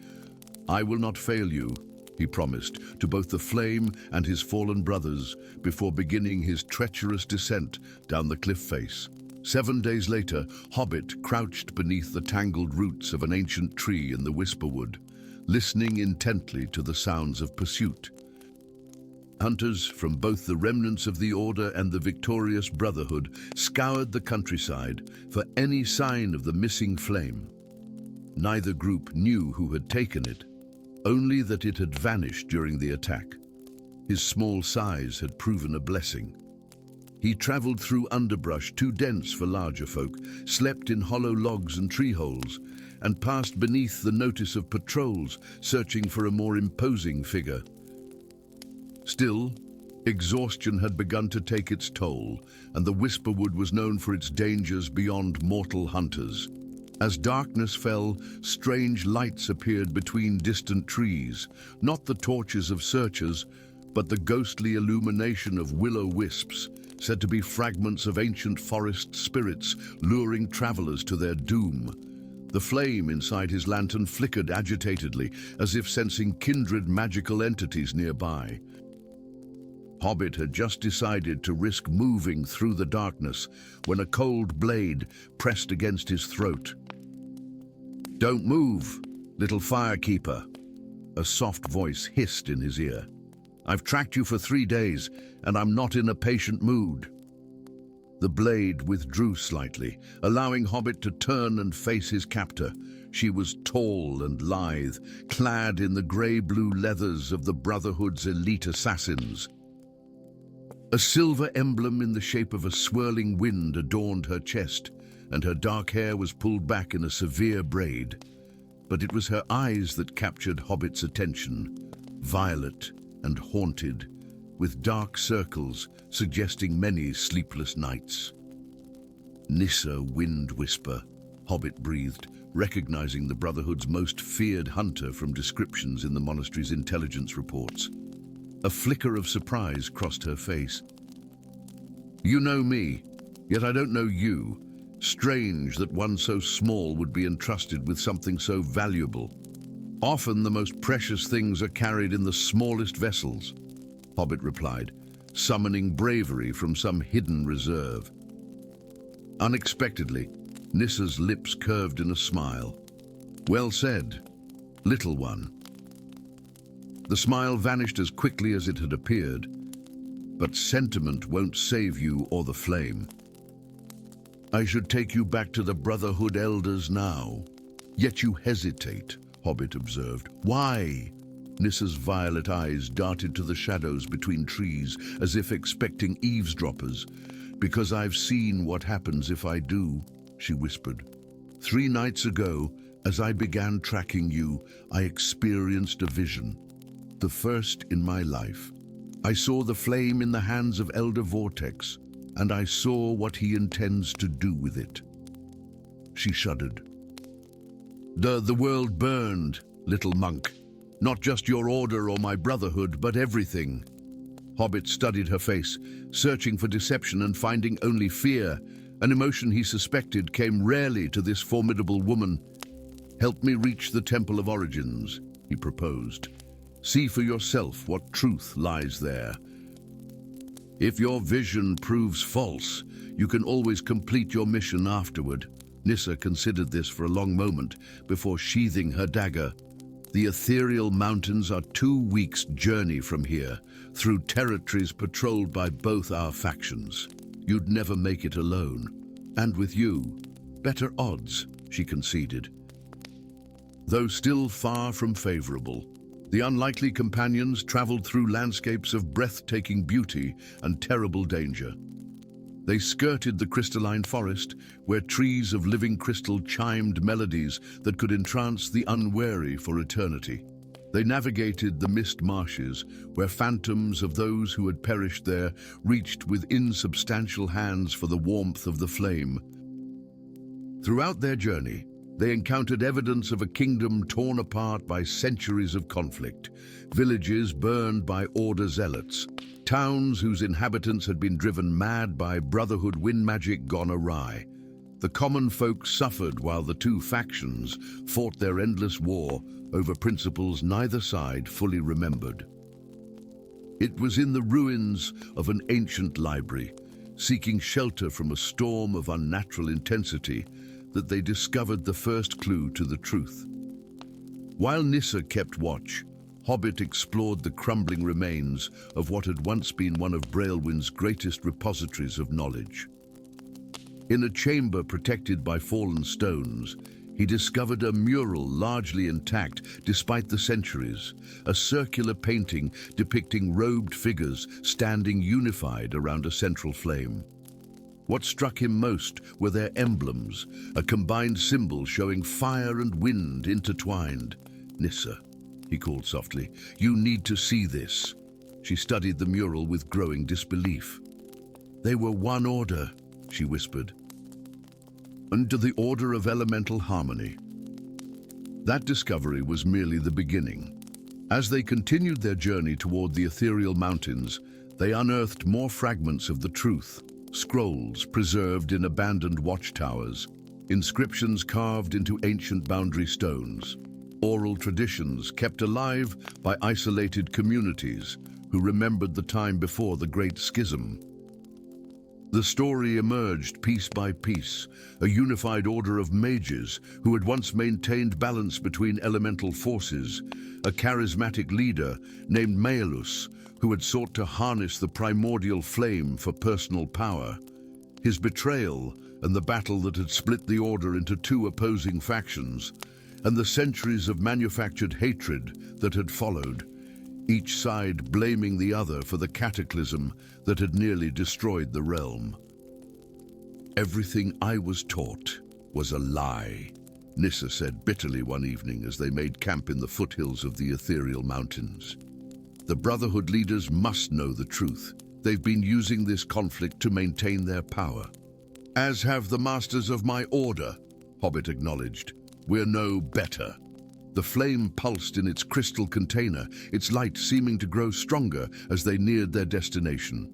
"I will not fail you," he promised to both the flame and his fallen brothers before beginning his treacherous descent down the cliff face. 7 days later, Hobbit crouched beneath the tangled roots of an ancient tree in the Whisperwood, listening intently to the sounds of pursuit. Hunters from both the remnants of the Order and the victorious Brotherhood scoured the countryside for any sign of the missing flame. Neither group knew who had taken it, only that it had vanished during the attack. His small size had proven a blessing. He traveled through underbrush too dense for larger folk, slept in hollow logs and tree holes, and passed beneath the notice of patrols searching for a more imposing figure. Still, exhaustion had begun to take its toll, and the Whisperwood was known for its dangers beyond mortal hunters. As darkness fell, strange lights appeared between distant trees, not the torches of searchers, but the ghostly illumination of will-o'-wisps, said to be fragments of ancient forest spirits luring travelers to their doom. The flame inside his lantern flickered agitatedly, as if sensing kindred magical entities nearby. Hobbit had just decided to risk moving through the darkness when a cold blade pressed against his throat. "Don't move, little firekeeper," a soft voice hissed in his ear. "I've tracked you for 3 days, and I'm not in a patient mood." The blade withdrew slightly, allowing Hobbit to turn and face his captor. She was tall and lithe, clad in the grey-blue leathers of the Brotherhood's elite assassins. A silver emblem in the shape of a swirling wind adorned her chest, and her dark hair was pulled back in a severe braid. But it was her eyes that captured Hobbit's attention, violet and haunted, with dark circles suggesting many sleepless nights. "Nissa Wind Whisper," Hobbit breathed, recognizing the Brotherhood's most feared hunter from descriptions in the monastery's intelligence reports. A flicker of surprise crossed her face. "You know me, yet I don't know you. Strange that one so small would be entrusted with something so valuable. Often the most precious things are carried in the smallest vessels," Hobbit replied, summoning bravery from some hidden reserve. Unexpectedly, Nissa's lips curved in a smile. "Well said, little one." The smile vanished as quickly as it had appeared, but sentiment won't save you or the flame. "I should take you back to the Brotherhood elders now. Yet you hesitate," Hobbit observed. "Why?" Nissa's violet eyes darted to the shadows between trees, as if expecting eavesdroppers. "Because I've seen what happens if I do," she whispered. 3 nights ago, as I began tracking you, I experienced a vision. The first in my life. I saw the flame in the hands of Elder Vortex, and I saw what he intends to do with it." She shuddered. The world burned, little monk. Not just your order or my brotherhood, but everything." Hobbit studied her face, searching for deception and finding only fear. An emotion he suspected came rarely to this formidable woman. "Help me reach the Temple of Origins," he proposed. "See for yourself what truth lies there. If your vision proves false, You can always complete your mission afterward. Nissa considered this for a long moment before sheathing her dagger. The ethereal mountains are 2 weeks' journey from here, through territories patrolled by both our factions. You'd never make it alone. And with you, better odds, she conceded. Though still far from favorable, the unlikely companions traveled through landscapes of breathtaking beauty and terrible danger. They skirted the crystalline forest, where trees of living crystal chimed melodies that could entrance the unwary for eternity. They navigated the mist marshes, where phantoms of those who had perished there reached with insubstantial hands for the warmth of the flame. Throughout their journey, they encountered evidence of a kingdom torn apart by centuries of conflict, villages burned by Order zealots, towns whose inhabitants had been driven mad by Brotherhood wind magic gone awry. The common folk suffered while the 2 factions fought their endless war over principles neither side fully remembered. It was in the ruins of an ancient library, seeking shelter from a storm of unnatural intensity, that they discovered the first clue to the truth. While Nissa kept watch, Hobbit explored the crumbling remains of what had once been one of Braelwyn's greatest repositories of knowledge. In a chamber protected by fallen stones, he discovered a mural largely intact despite the centuries, a circular painting depicting robed figures standing unified around a central flame. What struck him most were their emblems, a combined symbol showing fire and wind intertwined. "Nissa," he called softly, "you need to see this." She studied the mural with growing disbelief. "They were one order," she whispered. "Under the order of elemental harmony." That discovery was merely the beginning. As they continued their journey toward the ethereal mountains, they unearthed more fragments of the truth. Scrolls preserved in abandoned watchtowers, inscriptions carved into ancient boundary stones, oral traditions kept alive by isolated communities who remembered the time before the Great Schism. The story emerged piece by piece, a unified order of mages who had once maintained balance between elemental forces, a charismatic leader named Maelus, who had sought to harness the primordial flame for personal power. His betrayal and the battle that had split the order into 2 opposing factions, and the centuries of manufactured hatred that had followed, each side blaming the other for the cataclysm that had nearly destroyed the realm. "Everything I was taught was a lie," Nissa said bitterly one evening as they made camp in the foothills of the ethereal mountains. "The Brotherhood leaders must know the truth. They've been using this conflict to maintain their power." "As have the masters of my order," Hobbit acknowledged. "We're no better." The flame pulsed in its crystal container, its light seeming to grow stronger as they neared their destination.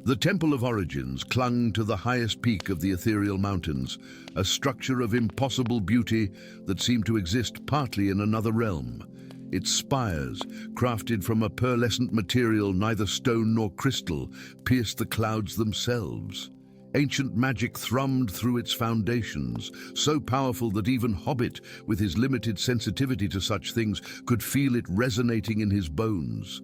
The Temple of Origins clung to the highest peak of the ethereal mountains, a structure of impossible beauty that seemed to exist partly in another realm. Its spires, crafted from a pearlescent material neither stone nor crystal, pierced the clouds themselves. Ancient magic thrummed through its foundations, so powerful that even Hobbit, with his limited sensitivity to such things, could feel it resonating in his bones.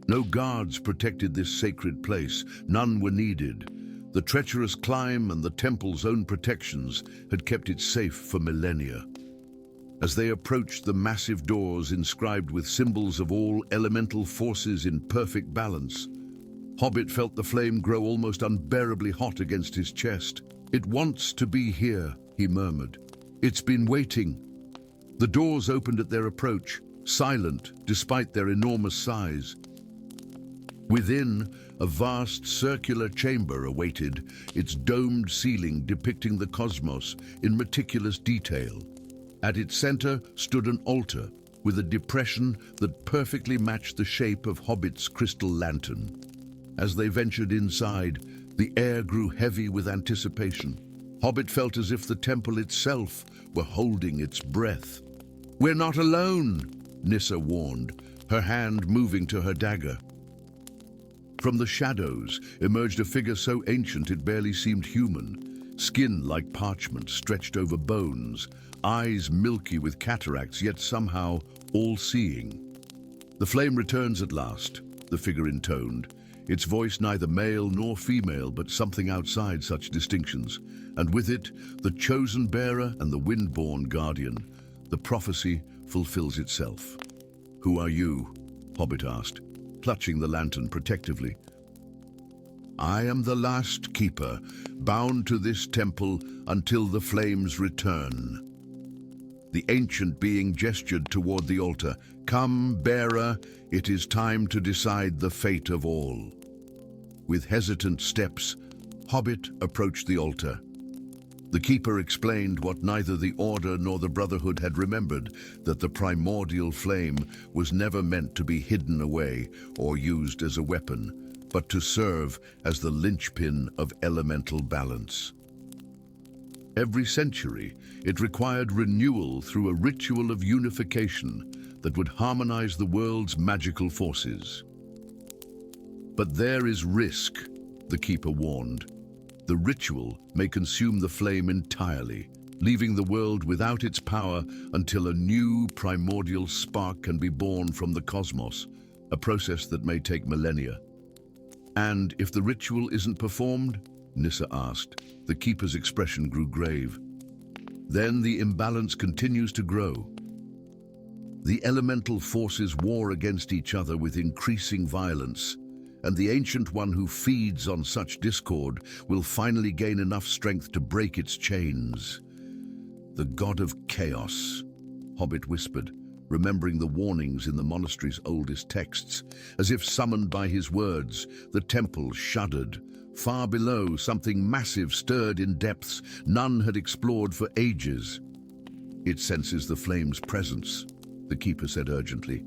No guards protected this sacred place, none were needed. The treacherous climb and the temple's own protections had kept it safe for millennia. As they approached the massive doors inscribed with symbols of all elemental forces in perfect balance, Hobbit felt the flame grow almost unbearably hot against his chest. "It wants to be here," he murmured. "It's been waiting." The doors opened at their approach, silent despite their enormous size. Within, a vast circular chamber awaited, its domed ceiling depicting the cosmos in meticulous detail. At its center stood an altar with a depression that perfectly matched the shape of Hobbit's crystal lantern. As they ventured inside, the air grew heavy with anticipation. Hobbit felt as if the temple itself were holding its breath. "We're not alone," Nissa warned, her hand moving to her dagger. From the shadows emerged a figure so ancient it barely seemed human, skin like parchment stretched over bones, eyes milky with cataracts, yet somehow all-seeing. "The flame returns at last," the figure intoned, its voice neither male nor female, but something outside such distinctions, and with it, the chosen bearer and the wind-born guardian. The prophecy fulfills itself. "Who are you?" Hobbit asked, clutching the lantern protectively. "I am the last keeper, bound to this temple until the flames return." The ancient being gestured toward the altar. "Come, bearer, it is time to decide the fate of all." With hesitant steps, Hobbit approached the altar. The keeper explained what neither the Order nor the Brotherhood had remembered, that the primordial flame was never meant to be hidden away or used as a weapon, but to serve as the linchpin of elemental balance. Every century, it required renewal through a ritual of unification that would harmonize the world's magical forces. "But there is risk," the keeper warned. "The ritual may consume the flame entirely, leaving the world without its power until a new primordial spark can be born from the cosmos, a process that may take millennia." "And if the ritual isn't performed?" Nissa asked. The keeper's expression grew grave. "Then the imbalance continues to grow. The elemental forces war against each other with increasing violence, and the Ancient One who feeds on such discord will finally gain enough strength to break its chains." "The God of Chaos," Hobbit whispered, remembering the warnings in the monastery's oldest texts. As if summoned by his words, the temple shuddered. Far below, something massive stirred in depths none had explored for ages. "It senses the flame's presence," the keeper said urgently.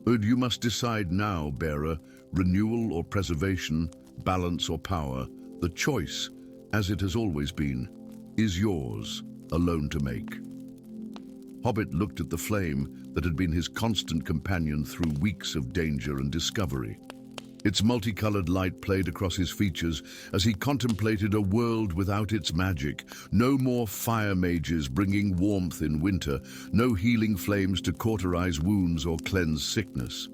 "You must decide now, bearer, renewal or preservation, balance or power. The choice, as it has always been, is yours, alone to make." Hobbit looked at the flame that had been his constant companion through weeks of danger and discovery. Its multicolored light played across his features as he contemplated a world without its magic. No more fire mages bringing warmth in winter, no healing flames to cauterize wounds or cleanse sickness.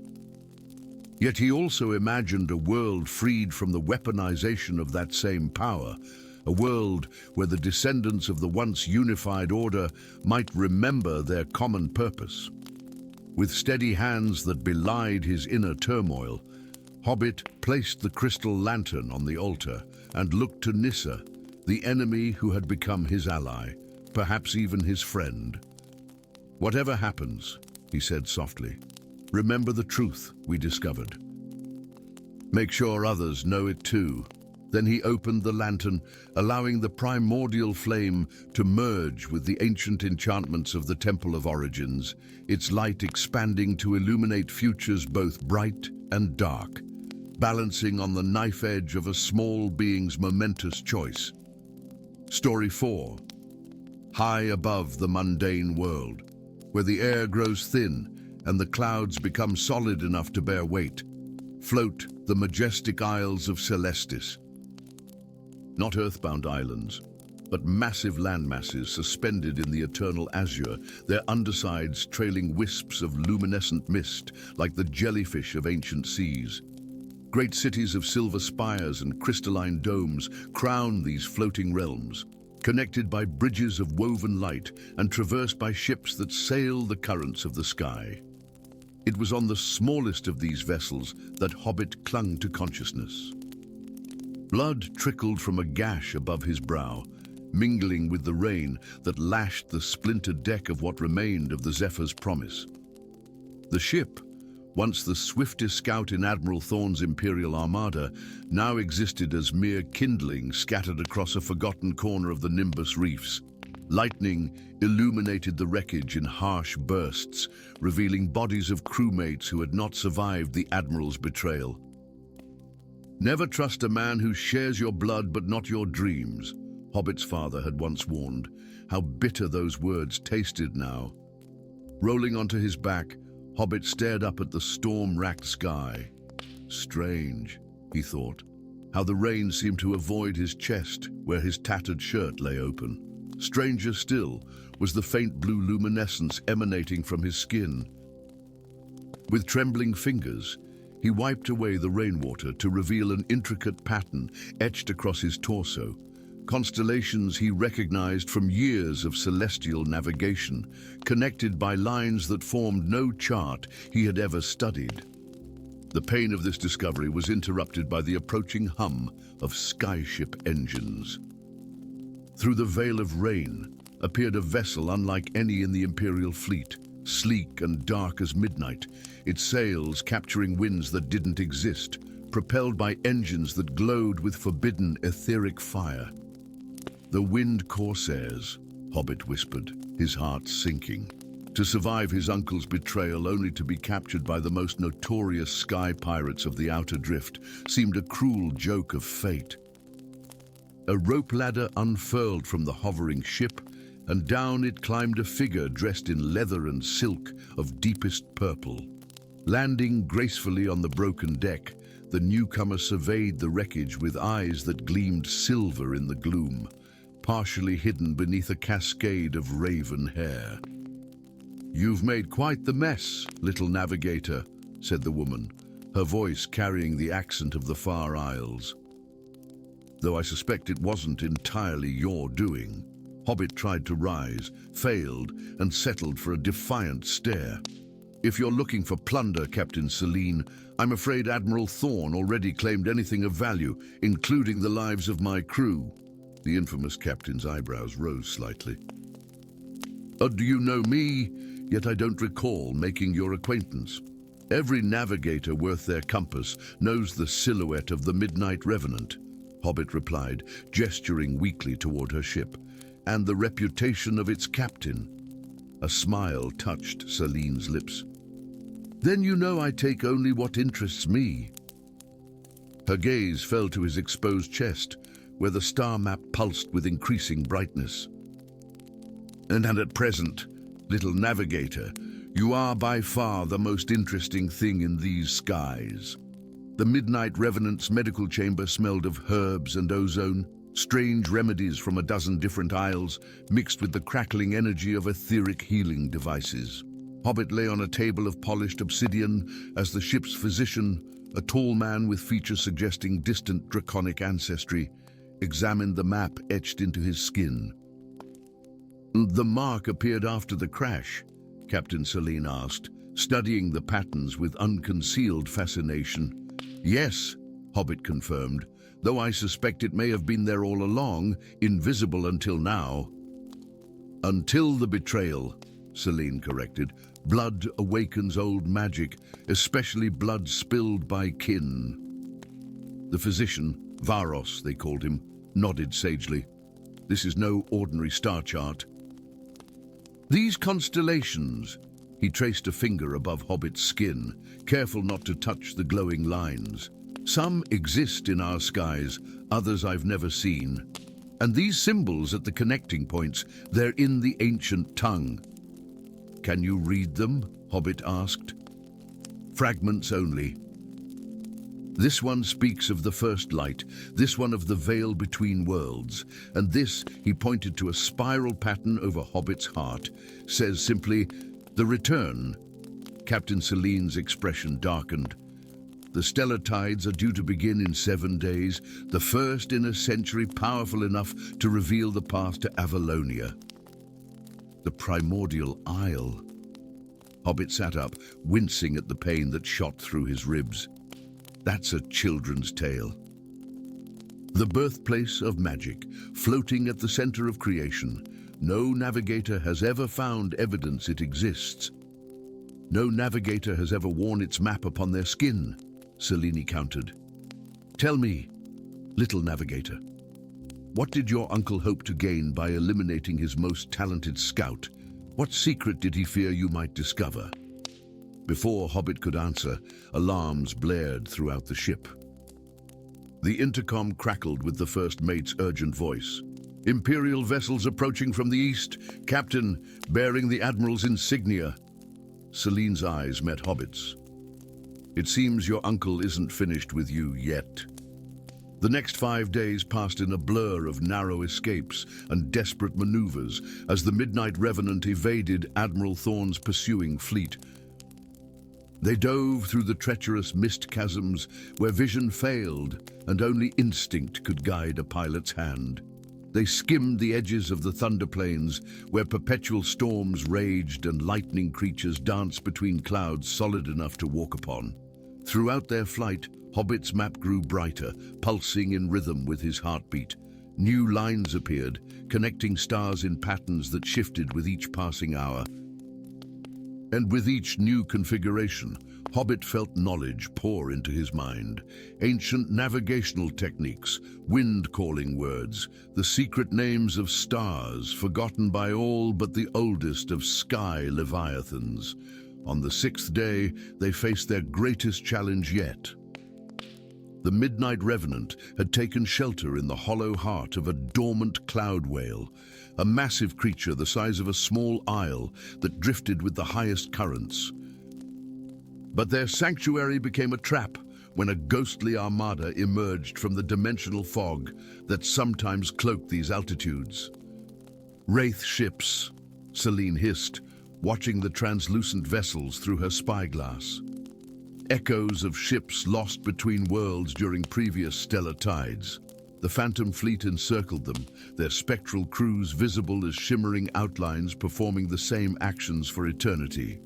Yet he also imagined a world freed from the weaponization of that same power, a world where the descendants of the once unified order might remember their common purpose. With steady hands that belied his inner turmoil, Hobbit placed the crystal lantern on the altar and looked to Nissa, the enemy who had become his ally, perhaps even his friend. "Whatever happens," he said softly, "remember the truth we discovered. Make sure others know it too." Then he opened the lantern, allowing the primordial flame to merge with the ancient enchantments of the Temple of Origins, its light expanding to illuminate futures both bright and dark, balancing on the knife edge of a small being's momentous choice. Story 4. High above the mundane world, where the air grows thin and the clouds become solid enough to bear weight, float the majestic isles of Celestis. Not earthbound islands, but massive landmasses suspended in the eternal azure, their undersides trailing wisps of luminescent mist like the jellyfish of ancient seas. Great cities of silver spires and crystalline domes crown these floating realms, connected by bridges of woven light and traversed by ships that sail the currents of the sky. It was on the smallest of these vessels that Hobbit clung to consciousness. Blood trickled from a gash above his brow, mingling with the rain that lashed the splintered deck of what remained of the Zephyr's Promise. The ship, once the swiftest scout in Admiral Thorne's Imperial Armada, now existed as mere kindling scattered across a forgotten corner of the Nimbus Reefs. Lightning illuminated the wreckage in harsh bursts, revealing bodies of crewmates who had not survived the Admiral's betrayal. "Never trust a man who shares your blood but not your dreams," Hobbit's father had once warned. How bitter those words tasted now. Rolling onto his back, Hobbit stared up at the storm-racked sky. Strange, he thought, how the rain seemed to avoid his chest where his tattered shirt lay open. Stranger still was the faint blue luminescence emanating from his skin. With trembling fingers, he wiped away the rainwater to reveal an intricate pattern etched across his torso, constellations he recognized from years of celestial navigation, connected by lines that formed no chart he had ever studied. The pain of this discovery was interrupted by the approaching hum of skyship engines. Through the veil of rain appeared a vessel unlike any in the Imperial fleet, sleek and dark as midnight, its sails capturing winds that didn't exist, propelled by engines that glowed with forbidden etheric fire. "The Wind Corsairs," Hobbit whispered, his heart sinking. To survive his uncle's betrayal only to be captured by the most notorious sky pirates of the Outer Drift seemed a cruel joke of fate. A rope ladder unfurled from the hovering ship, and down it climbed a figure dressed in leather and silk of deepest purple. Landing gracefully on the broken deck, the newcomer surveyed the wreckage with eyes that gleamed silver in the gloom, partially hidden beneath a cascade of raven hair. "You've made quite the mess, little navigator," said the woman, her voice carrying the accent of the Far Isles. "Though I suspect it wasn't entirely your doing." Hobbit tried to rise, failed, and settled for a defiant stare. "If you're looking for plunder, Captain Selene, I'm afraid Admiral Thorn already claimed anything of value, including the lives of my crew." The infamous captain's eyebrows rose slightly. "Do you know me? Yet I don't recall making your acquaintance. Every navigator worth their compass knows the silhouette of the Midnight Revenant," Hobbit replied, gesturing weakly toward her ship, "and the reputation of its captain." A smile touched Selene's lips. "Then you know I take only what interests me." Her gaze fell to his exposed chest, where the star map pulsed with increasing brightness. "And at present, little navigator, you are by far the most interesting thing in these skies." The Midnight Revenant's medical chamber smelled of herbs and ozone, strange remedies from a dozen different isles, mixed with the crackling energy of etheric healing devices. Hobbit lay on a table of polished obsidian as the ship's physician, a tall man with features suggesting distant draconic ancestry, examined the map etched into his skin. "The mark appeared after the crash?" Captain Selene asked, studying the patterns with unconcealed fascination. "Yes," Hobbit confirmed, "though I suspect it may have been there all along, invisible until now." "Until the betrayal," Selene corrected. "Blood awakens old magic, especially blood spilled by kin." The physician, Varos they called him, nodded sagely. "This is no ordinary star chart. These constellations," he traced a finger above Hobbit's skin, careful not to touch the glowing lines. "Some exist in our skies, others I've never seen. And these symbols at the connecting points, they're in the ancient tongue." "Can you read them?" Hobbit asked. "Fragments only. This one speaks of the first light, this one of the veil between worlds, and this," he pointed to a spiral pattern over Hobbit's heart, "says simply, 'The Return.'" Captain Selene's expression darkened. "The stellar tides are due to begin in 7 days, the first in a century powerful enough to reveal the path to Avalonia." The primordial isle. Hobbit sat up, wincing at the pain that shot through his ribs. That's a children's tale. The birthplace of magic, floating at the center of creation. No navigator has ever found evidence it exists. No navigator has ever worn its map upon their skin, Selene countered. "Tell me, little navigator, what did your uncle hope to gain by eliminating his most talented scout? What secret did he fear you might discover?" Before Hobbit could answer, alarms blared throughout the ship. The intercom crackled with the first mate's urgent voice. "Imperial vessels approaching from the east, Captain, bearing the Admiral's insignia." Selene's eyes met Hobbit's. It seems your uncle isn't finished with you yet." The next 5 days passed in a blur of narrow escapes and desperate maneuvers as the Midnight Revenant evaded Admiral Thorne's pursuing fleet. They dove through the treacherous mist chasms where vision failed and only instinct could guide a pilot's hand. They skimmed the edges of the Thunder Plains where perpetual storms raged and lightning creatures danced between clouds solid enough to walk upon. Throughout their flight, Hobbit's map grew brighter, pulsing in rhythm with his heartbeat. New lines appeared, connecting stars in patterns that shifted with each passing hour. And with each new configuration, Hobbit felt knowledge pour into his mind. Ancient navigational techniques, wind-calling words, the secret names of stars forgotten by all but the oldest of sky leviathans. On the 6th day, they faced their greatest challenge yet. The Midnight Revenant had taken shelter in the hollow heart of a dormant cloud whale, a massive creature the size of a small isle that drifted with the highest currents. But their sanctuary became a trap when a ghostly armada emerged from the dimensional fog that sometimes cloaked these altitudes. "Wraith ships," Celine hissed, watching the translucent vessels through her spyglass. Echoes of ships lost between worlds during previous stellar tides. The phantom fleet encircled them, their spectral crews visible as shimmering outlines performing the same actions for eternity.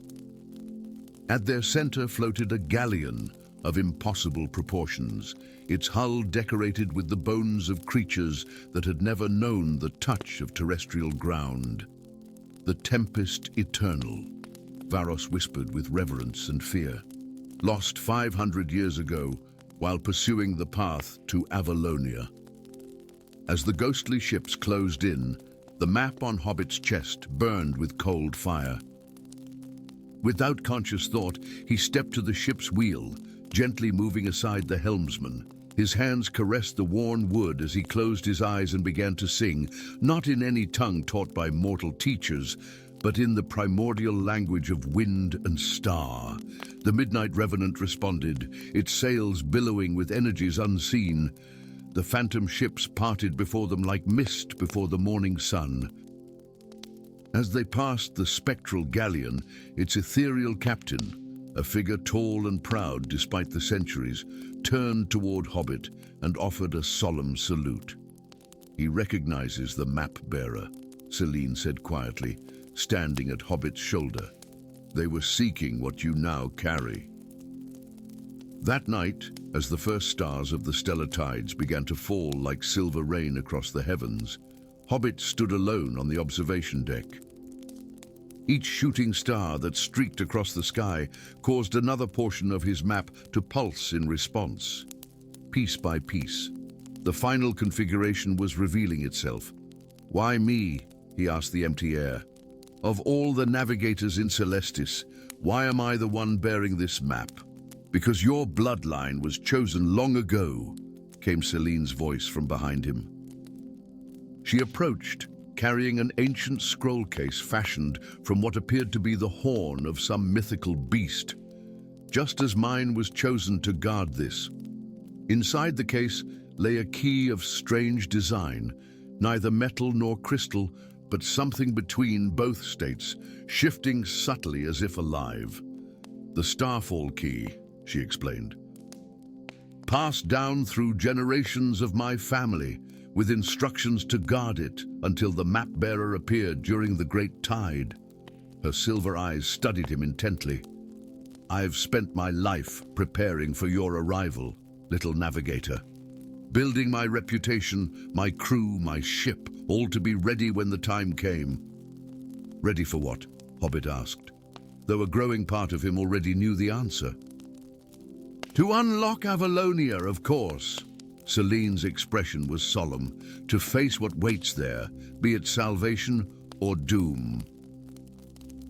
At their center floated a galleon of impossible proportions, its hull decorated with the bones of creatures that had never known the touch of terrestrial ground. "The Tempest Eternal," Varos whispered with reverence and fear. "Lost 500 years ago while pursuing the path to Avalonia." As the ghostly ships closed in, the map on Hobbit's chest burned with cold fire. Without conscious thought, he stepped to the ship's wheel, gently moving aside the helmsman. His hands caressed the worn wood as he closed his eyes and began to sing, not in any tongue taught by mortal teachers, but in the primordial language of wind and star. The Midnight Revenant responded, its sails billowing with energies unseen. The phantom ships parted before them like mist before the morning sun. As they passed the spectral galleon, its ethereal captain, a figure tall and proud despite the centuries, turned toward Hobbit and offered a solemn salute. "He recognizes the map-bearer," Celine said quietly, standing at Hobbit's shoulder. "They were seeking what you now carry." That night, as the first stars of the stellar tides began to fall like silver rain across the heavens, Hobbit stood alone on the observation deck. Each shooting star that streaked across the sky caused another portion of his map to pulse in response. Piece by piece, the final configuration was revealing itself. "Why me?" he asked the empty air. "Of all the navigators in Celestis, why am I the one bearing this map?" "Because your bloodline was chosen long ago," came Celine's voice from behind him. She approached, carrying an ancient scroll case fashioned from what appeared to be the horn of some mythical beast. "Just as mine was chosen to guard this." Inside the case lay a key of strange design, neither metal nor crystal, but something between both states, shifting subtly as if alive. "The Starfall key," she explained. "Passed down through generations of my family, with instructions to guard it until the map-bearer appeared during the Great Tide." Her silver eyes studied him intently. "I've spent my life preparing for your arrival, little navigator. Building my reputation, my crew, my ship, all to be ready when the time came." "Ready for what?" Hobbit asked, though a growing part of him already knew the answer. "To unlock Avalonia, of course." Celine's expression was solemn. "To face what waits there, be it salvation or doom."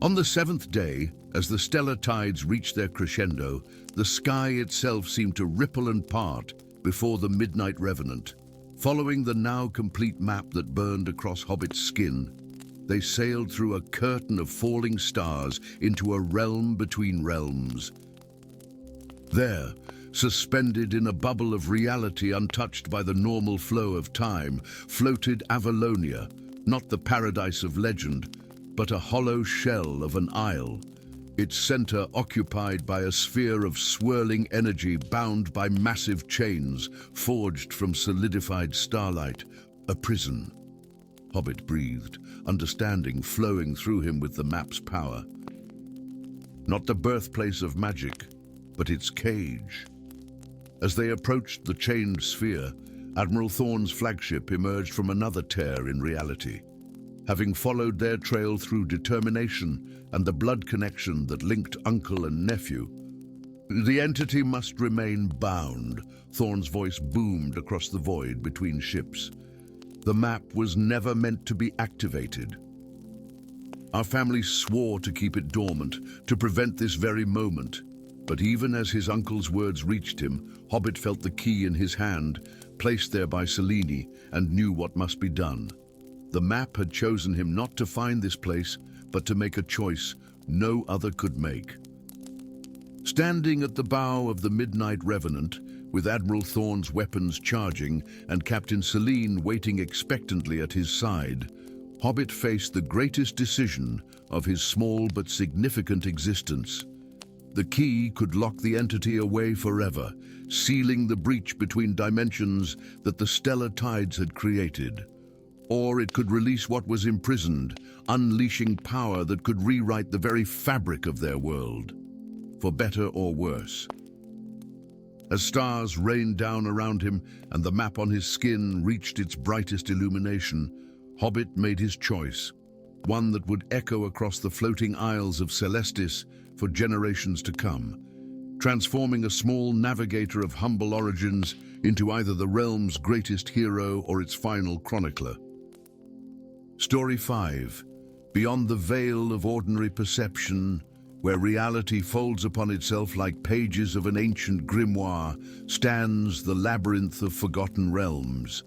On the 7th day, as the stellar tides reached their crescendo, the sky itself seemed to ripple and part before the Midnight Revenant. Following the now complete map that burned across Hobbit's skin, they sailed through a curtain of falling stars into a realm between realms. There, suspended in a bubble of reality untouched by the normal flow of time, floated Avalonia, not the paradise of legend, but a hollow shell of an isle, its center occupied by a sphere of swirling energy bound by massive chains forged from solidified starlight, a prison. Hobbit breathed, understanding flowing through him with the map's power. Not the birthplace of magic, but its cage. As they approached the chained sphere, Admiral Thorne's flagship emerged from another tear in reality. Having followed their trail through determination and the blood connection that linked uncle and nephew, the entity must remain bound. Thorne's voice boomed across the void between ships. The map was never meant to be activated. Our family swore to keep it dormant, to prevent this very moment. But even as his uncle's words reached him, Hobbit felt the key in his hand, placed there by Selene, and knew what must be done. The map had chosen him not to find this place, but to make a choice no other could make. Standing at the bow of the Midnight Revenant, with Admiral Thorne's weapons charging and Captain Selene waiting expectantly at his side, Hobbit faced the greatest decision of his small but significant existence. The key could lock the entity away forever, sealing the breach between dimensions that the stellar tides had created. Or it could release what was imprisoned, unleashing power that could rewrite the very fabric of their world, for better or worse. As stars rained down around him and the map on his skin reached its brightest illumination, Hobbit made his choice, one that would echo across the floating isles of Celestis for generations to come, transforming a small navigator of humble origins into either the realm's greatest hero or its final chronicler. Story 5. Beyond the veil of ordinary perception, where reality folds upon itself like pages of an ancient grimoire, stands the labyrinth of forgotten realms.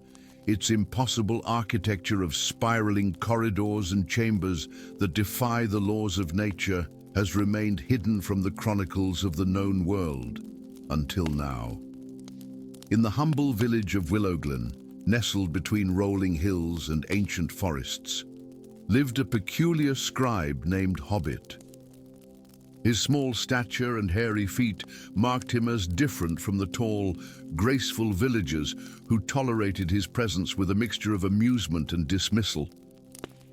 Its impossible architecture of spiraling corridors and chambers that defy the laws of nature has remained hidden from the chronicles of the known world, until now. In the humble village of Willowglen, nestled between rolling hills and ancient forests, lived a peculiar scribe named Hobbit. His small stature and hairy feet marked him as different from the tall, graceful villagers who tolerated his presence with a mixture of amusement and dismissal.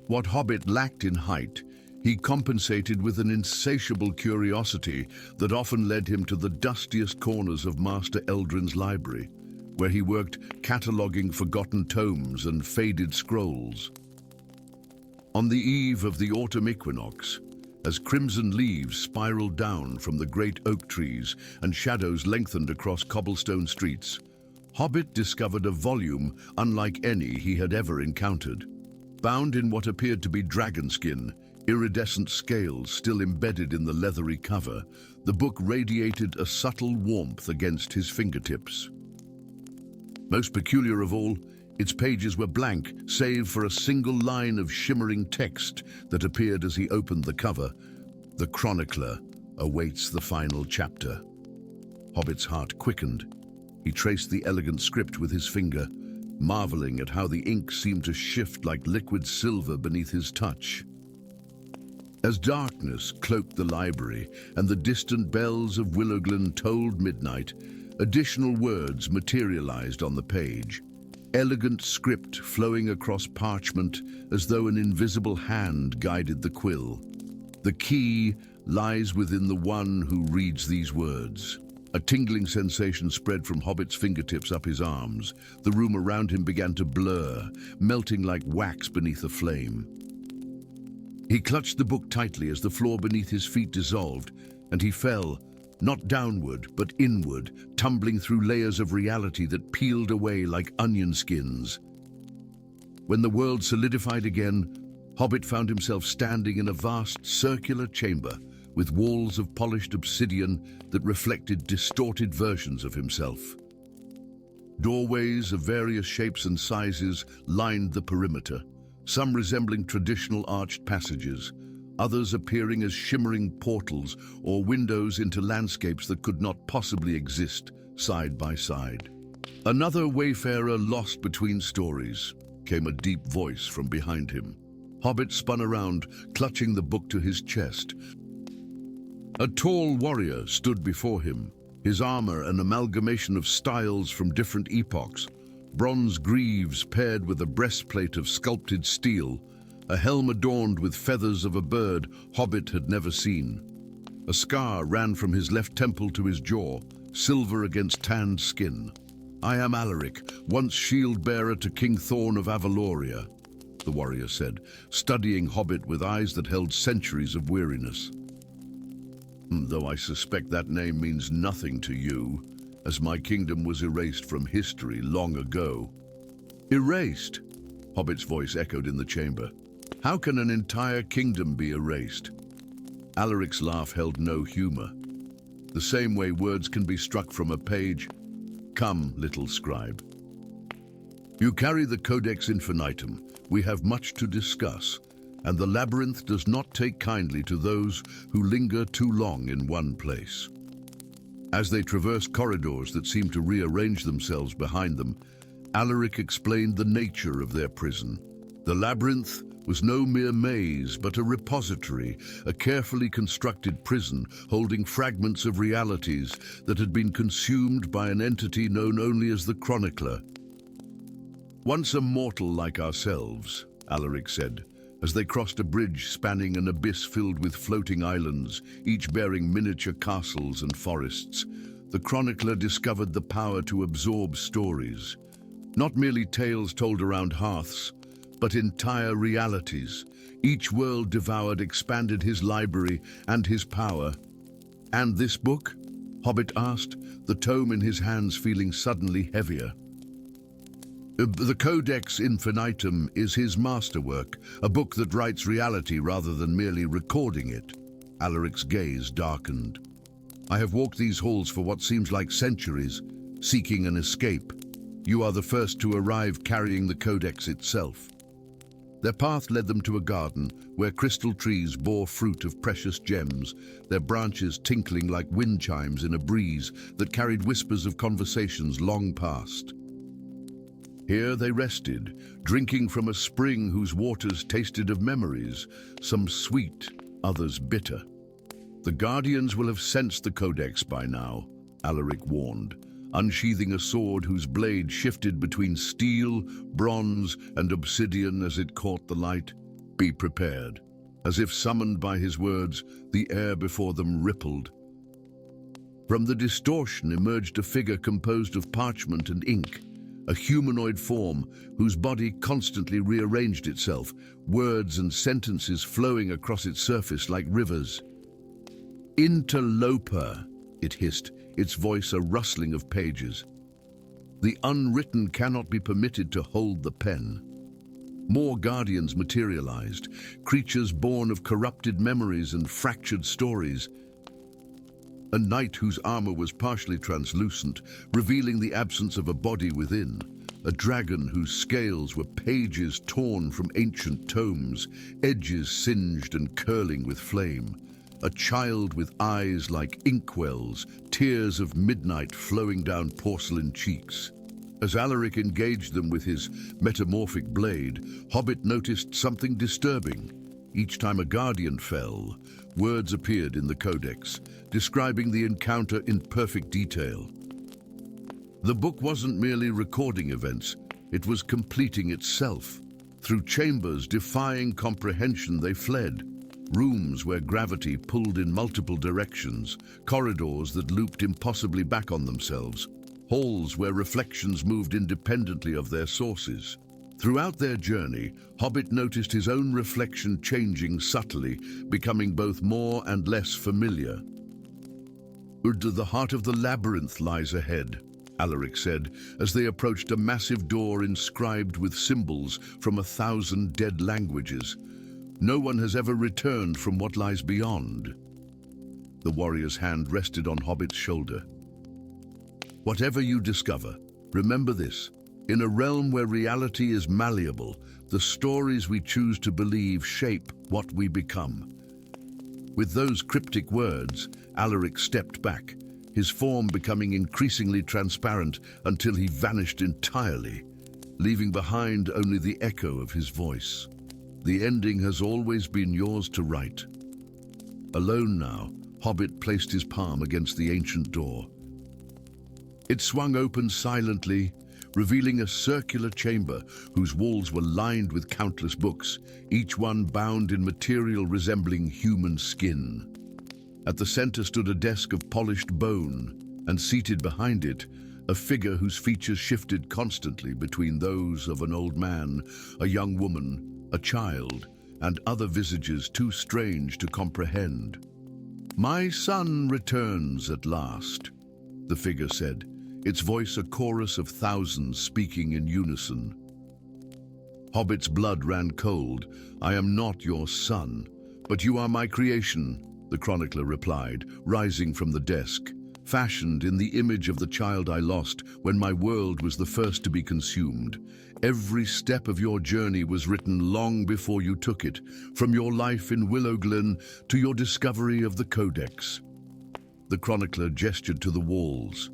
What Hobbit lacked in height, he compensated with an insatiable curiosity that often led him to the dustiest corners of Master Eldrin's library, where he worked cataloguing forgotten tomes and faded scrolls. On the eve of the autumn equinox, as crimson leaves spiraled down from the great oak trees and shadows lengthened across cobblestone streets, Hobbit discovered a volume unlike any he had ever encountered. Bound in what appeared to be dragon skin, iridescent scales still embedded in the leathery cover, the book radiated a subtle warmth against his fingertips. Most peculiar of all, its pages were blank, save for a single line of shimmering text that appeared as he opened the cover. The chronicler awaits the final chapter. Hobbit's heart quickened. He traced the elegant script with his finger, marveling at how the ink seemed to shift like liquid silver beneath his touch. As darkness cloaked the library and the distant bells of Willowglen tolled midnight, additional words materialized on the page. Elegant script flowing across parchment as though an invisible hand guided the quill. The key lies within the one who reads these words. A tingling sensation spread from Hobbit's fingertips up his arms. The room around him began to blur, melting like wax beneath a flame. He clutched the book tightly as the floor beneath his feet dissolved, and he fell, not downward, but inward, tumbling through layers of reality that peeled away like onion skins. When the world solidified again, Hobbit found himself standing in a vast circular chamber with walls of polished obsidian that reflected distorted versions of himself. Doorways of various shapes and sizes lined the perimeter, some resembling traditional arched passages, others appearing as shimmering portals or windows into landscapes that could not possibly exist side by side. Another wayfarer lost between stories, came a deep voice from behind him. Hobbit spun around, clutching the book to his chest. A tall warrior stood before him, his armor an amalgamation of styles from different epochs, bronze greaves paired with a breastplate of sculpted steel, a helm adorned with feathers of a bird Hobbit had never seen. A scar ran from his left temple to his jaw, silver against tanned skin. "I am Alaric, once shield-bearer to King Thorn of Avaloria," the warrior said, studying Hobbit with eyes that held centuries of weariness. "Though I suspect that name means nothing to you, as my kingdom was erased from history long ago." "Erased?" Hobbit's voice echoed in the chamber. "How can an entire kingdom be erased?" Alaric's laugh held no humor. "The same way words can be struck from a page. Come, little scribe. You carry the Codex Infinitum. We have much to discuss, and the labyrinth does not take kindly to those who linger too long in one place." As they traversed corridors that seemed to rearrange themselves behind them, Alaric explained the nature of their prison. The labyrinth was no mere maze, but a repository, a carefully constructed prison holding fragments of realities that had been consumed by an entity known only as the Chronicler. "Once a mortal like ourselves," Alaric said, as they crossed a bridge spanning an abyss filled with floating islands, each bearing miniature castles and forests, the Chronicler discovered the power to absorb stories. Not merely tales told around hearths, but entire realities. Each world devoured expanded his library and his power. "And this book?" Hobbit asked, the tome in his hands feeling suddenly heavier. "The Codex Infinitum is his masterwork, a book that writes reality rather than merely recording it." Alaric's gaze darkened. "I have walked these halls for what seems like centuries, seeking an escape. You are the first to arrive carrying the Codex itself." Their path led them to a garden where crystal trees bore fruit of precious gems, their branches tinkling like wind chimes in a breeze that carried whispers of conversations long past. Here they rested, drinking from a spring whose waters tasted of memories, some sweet, others bitter. "The Guardians will have sensed the Codex by now," Alaric warned, unsheathing a sword whose blade shifted between steel, bronze, and obsidian as it caught the light. "Be prepared." As if summoned by his words, the air before them rippled. From the distortion emerged a figure composed of parchment and ink, a humanoid form whose body constantly rearranged itself, words and sentences flowing across its surface like rivers. "Interloper," it hissed, its voice a rustling of pages. "The unwritten cannot be permitted to hold the pen." More guardians materialized, creatures born of corrupted memories and fractured stories. A knight whose armor was partially translucent, revealing the absence of a body within. A dragon whose scales were pages torn from ancient tomes, edges singed and curling with flame. A child with eyes like inkwells, tears of midnight flowing down porcelain cheeks. As Alaric engaged them with his metamorphic blade, Hobbit noticed something disturbing. Each time a guardian fell, words appeared in the Codex, describing the encounter in perfect detail. The book wasn't merely recording events, it was completing itself. Through chambers defying comprehension they fled. Rooms where gravity pulled in multiple directions, corridors that looped impossibly back on themselves, halls where reflections moved independently of their sources. Throughout their journey, Hobbit noticed his own reflection changing subtly, becoming both more and less familiar. "The heart of the labyrinth lies ahead," Alaric said, as they approached a massive door inscribed with symbols from 1,000 dead languages. "No one has ever returned from what lies beyond." The warrior's hand rested on Hobbit's shoulder. "Whatever you discover, remember this. In a realm where reality is malleable, the stories we choose to believe shape what we become. With those cryptic words, Alaric stepped back, his form becoming increasingly transparent until he vanished entirely, leaving behind only the echo of his voice. The ending has always been yours to write. Alone now, Hobbit placed his palm against the ancient door. It swung open silently, revealing a circular chamber whose walls were lined with countless books, each one bound in material resembling human skin. At the center stood a desk of polished bone, and seated behind it, a figure whose features shifted constantly between those of an old man, a young woman, a child, and other visages too strange to comprehend. "My son returns at last," the figure said, its voice a chorus of thousands speaking in unison. Hobbit's blood ran cold. "I am not your son, but you are my creation," the chronicler replied, rising from the desk. "Fashioned in the image of the child I lost when my world was the first to be consumed. Every step of your journey was written long before you took it, from your life in Willowglen to your discovery of the Codex." The chronicler gestured to the walls.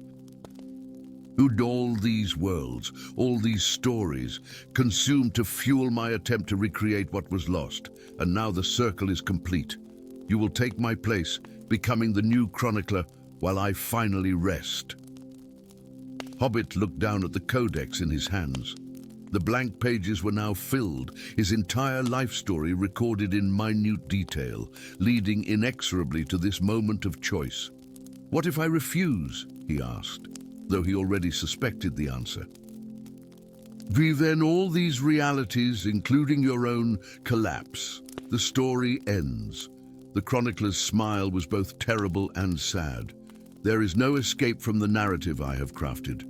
"Who'd all these worlds, all these stories, consumed to fuel my attempt to recreate what was lost, and now the circle is complete. You will take my place, becoming the new chronicler, while I finally rest." Hobbit looked down at the codex in his hands. The blank pages were now filled, his entire life story recorded in minute detail, leading inexorably to this moment of choice. "What if I refuse?" he asked, though he already suspected the answer. "We then all these realities, including your own, collapse. The story ends." The chronicler's smile was both terrible and sad. "There is no escape from the narrative I have crafted."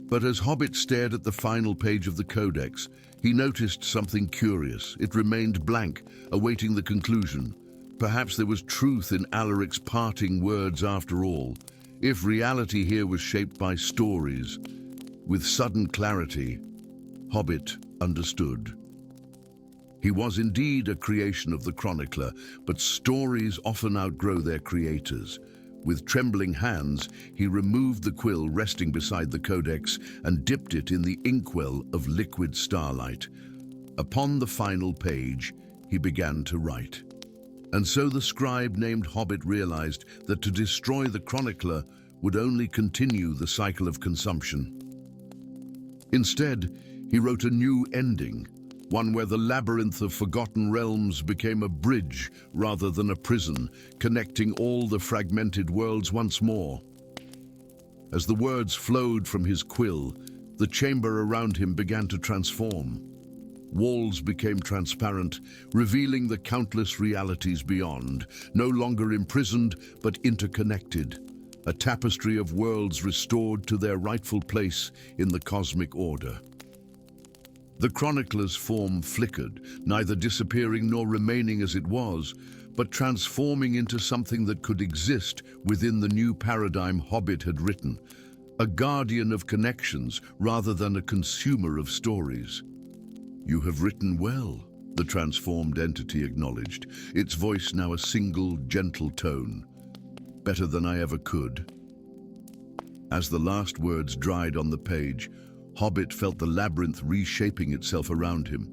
But as Hobbit stared at the final page of the Codex, he noticed something curious. It remained blank, awaiting the conclusion. Perhaps there was truth in Alaric's parting words after all. If reality here was shaped by stories, with sudden clarity, Hobbit understood. He was indeed a creation of the chronicler, but stories often outgrow their creators. With trembling hands, he removed the quill resting beside the codex and dipped it in the inkwell of liquid starlight. Upon the final page, he began to write. And so the scribe named Hobbit realized that to destroy the chronicler would only continue the cycle of consumption. Instead, he wrote a new ending, one where the labyrinth of forgotten realms became a bridge rather than a prison, connecting all the fragmented worlds once more. As the words flowed from his quill, the chamber around him began to transform. Walls became transparent, revealing the countless realities beyond, no longer imprisoned but interconnected, a tapestry of worlds restored to their rightful place in the cosmic order. The chronicler's form flickered, neither disappearing nor remaining as it was, but transforming into something that could exist within the new paradigm Hobbit had written, a guardian of connections rather than a consumer of stories. "You have written well," the transformed entity acknowledged, its voice now a single, gentle tone. "Better than I ever could." As the last words dried on the page, Hobbit felt the labyrinth reshaping itself around him.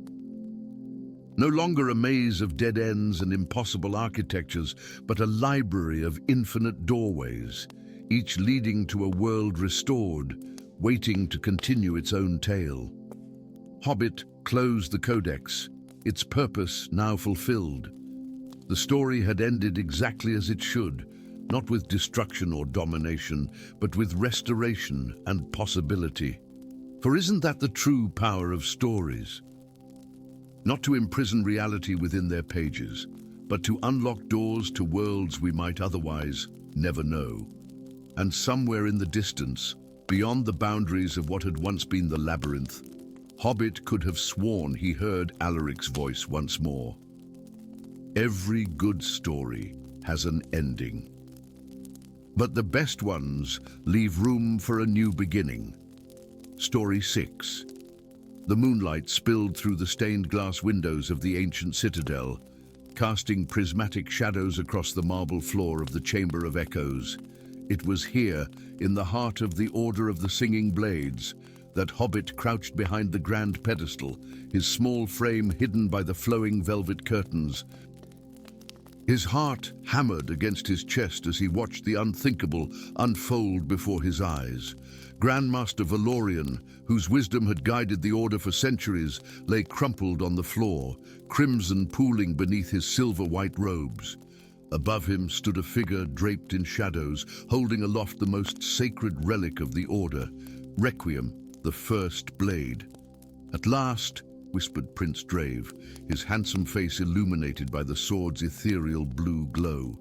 No longer a maze of dead ends and impossible architectures, but a library of infinite doorways, each leading to a world restored, waiting to continue its own tale. Hobbit closed the codex, its purpose now fulfilled. The story had ended exactly as it should, not with destruction or domination, but with restoration and possibility. For isn't that the true power of stories? Not to imprison reality within their pages, but to unlock doors to worlds we might otherwise never know. And somewhere in the distance, beyond the boundaries of what had once been the labyrinth, Hobbit could have sworn he heard Alaric's voice once more. Every good story has an ending. But the best ones leave room for a new beginning. Story 6. The moonlight spilled through the stained glass windows of the ancient citadel, casting prismatic shadows across the marble floor of the Chamber of Echoes. It was here, in the heart of the Order of the Singing Blades, that Hobbit crouched behind the grand pedestal, his small frame hidden by the flowing velvet curtains. His heart hammered against his chest as he watched the unthinkable unfold before his eyes. Grandmaster Valorian, whose wisdom had guided the Order for centuries, lay crumpled on the floor, crimson pooling beneath his silver-white robes. Above him stood a figure draped in shadows, holding aloft the most sacred relic of the Order, Requiem, the first blade. "At last," whispered Prince Drave, his handsome face illuminated by the sword's ethereal blue glow.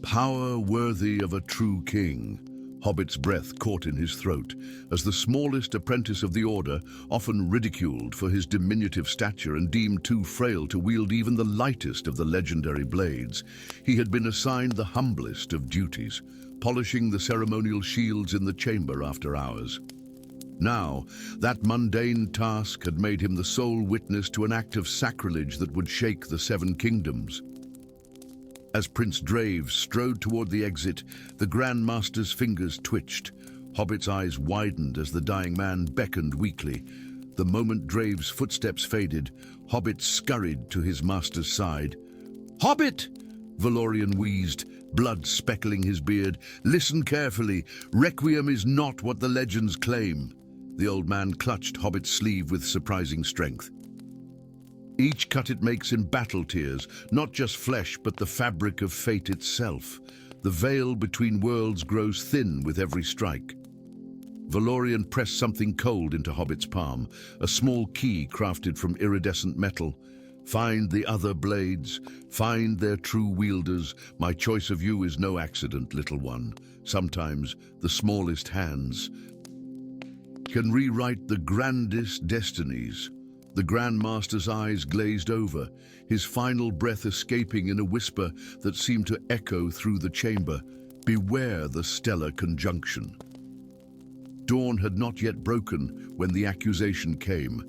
"Power worthy of a true king." Hobbit's breath caught in his throat. As the smallest apprentice of the Order, often ridiculed for his diminutive stature and deemed too frail to wield even the lightest of the legendary blades, he had been assigned the humblest of duties, polishing the ceremonial shields in the chamber after hours. Now, that mundane task had made him the sole witness to an act of sacrilege that would shake the Seven Kingdoms. As Prince Drave strode toward the exit, the Grand Master's fingers twitched. Hobbit's eyes widened as the dying man beckoned weakly. The moment Drave's footsteps faded, Hobbit scurried to his master's side. "Hobbit!" Valorian wheezed, blood speckling his beard. "Listen carefully. Requiem is not what the legends claim." The old man clutched Hobbit's sleeve with surprising strength. "Each cut it makes in battle tears, not just flesh, but the fabric of fate itself. The veil between worlds grows thin with every strike." Valorian pressed something cold into Hobbit's palm, a small key crafted from iridescent metal. "Find the other blades, find their true wielders. My choice of you is no accident, little one. Sometimes the smallest hands can rewrite the grandest destinies." The Grand Master's eyes glazed over, his final breath escaping in a whisper that seemed to echo through the chamber. "Beware the stellar conjunction." Dawn had not yet broken when the accusation came.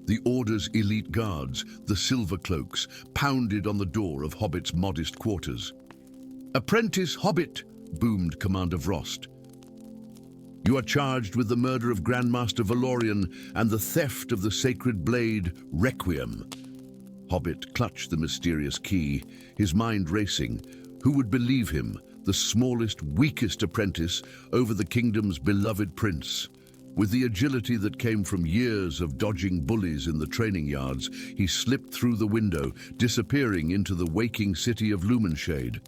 The Order's elite guards, the Silver Cloaks, pounded on the door of Hobbit's modest quarters. "Apprentice Hobbit," boomed Commander Vrost. "You are charged with the murder of Grandmaster Valorian and the theft of the sacred blade, Requiem." Hobbit clutched the mysterious key, his mind racing. Who would believe him, the smallest, weakest apprentice, over the kingdom's beloved prince? With the agility that came from years of dodging bullies in the training yards, he slipped through the window, disappearing into the waking city of Lumenshade.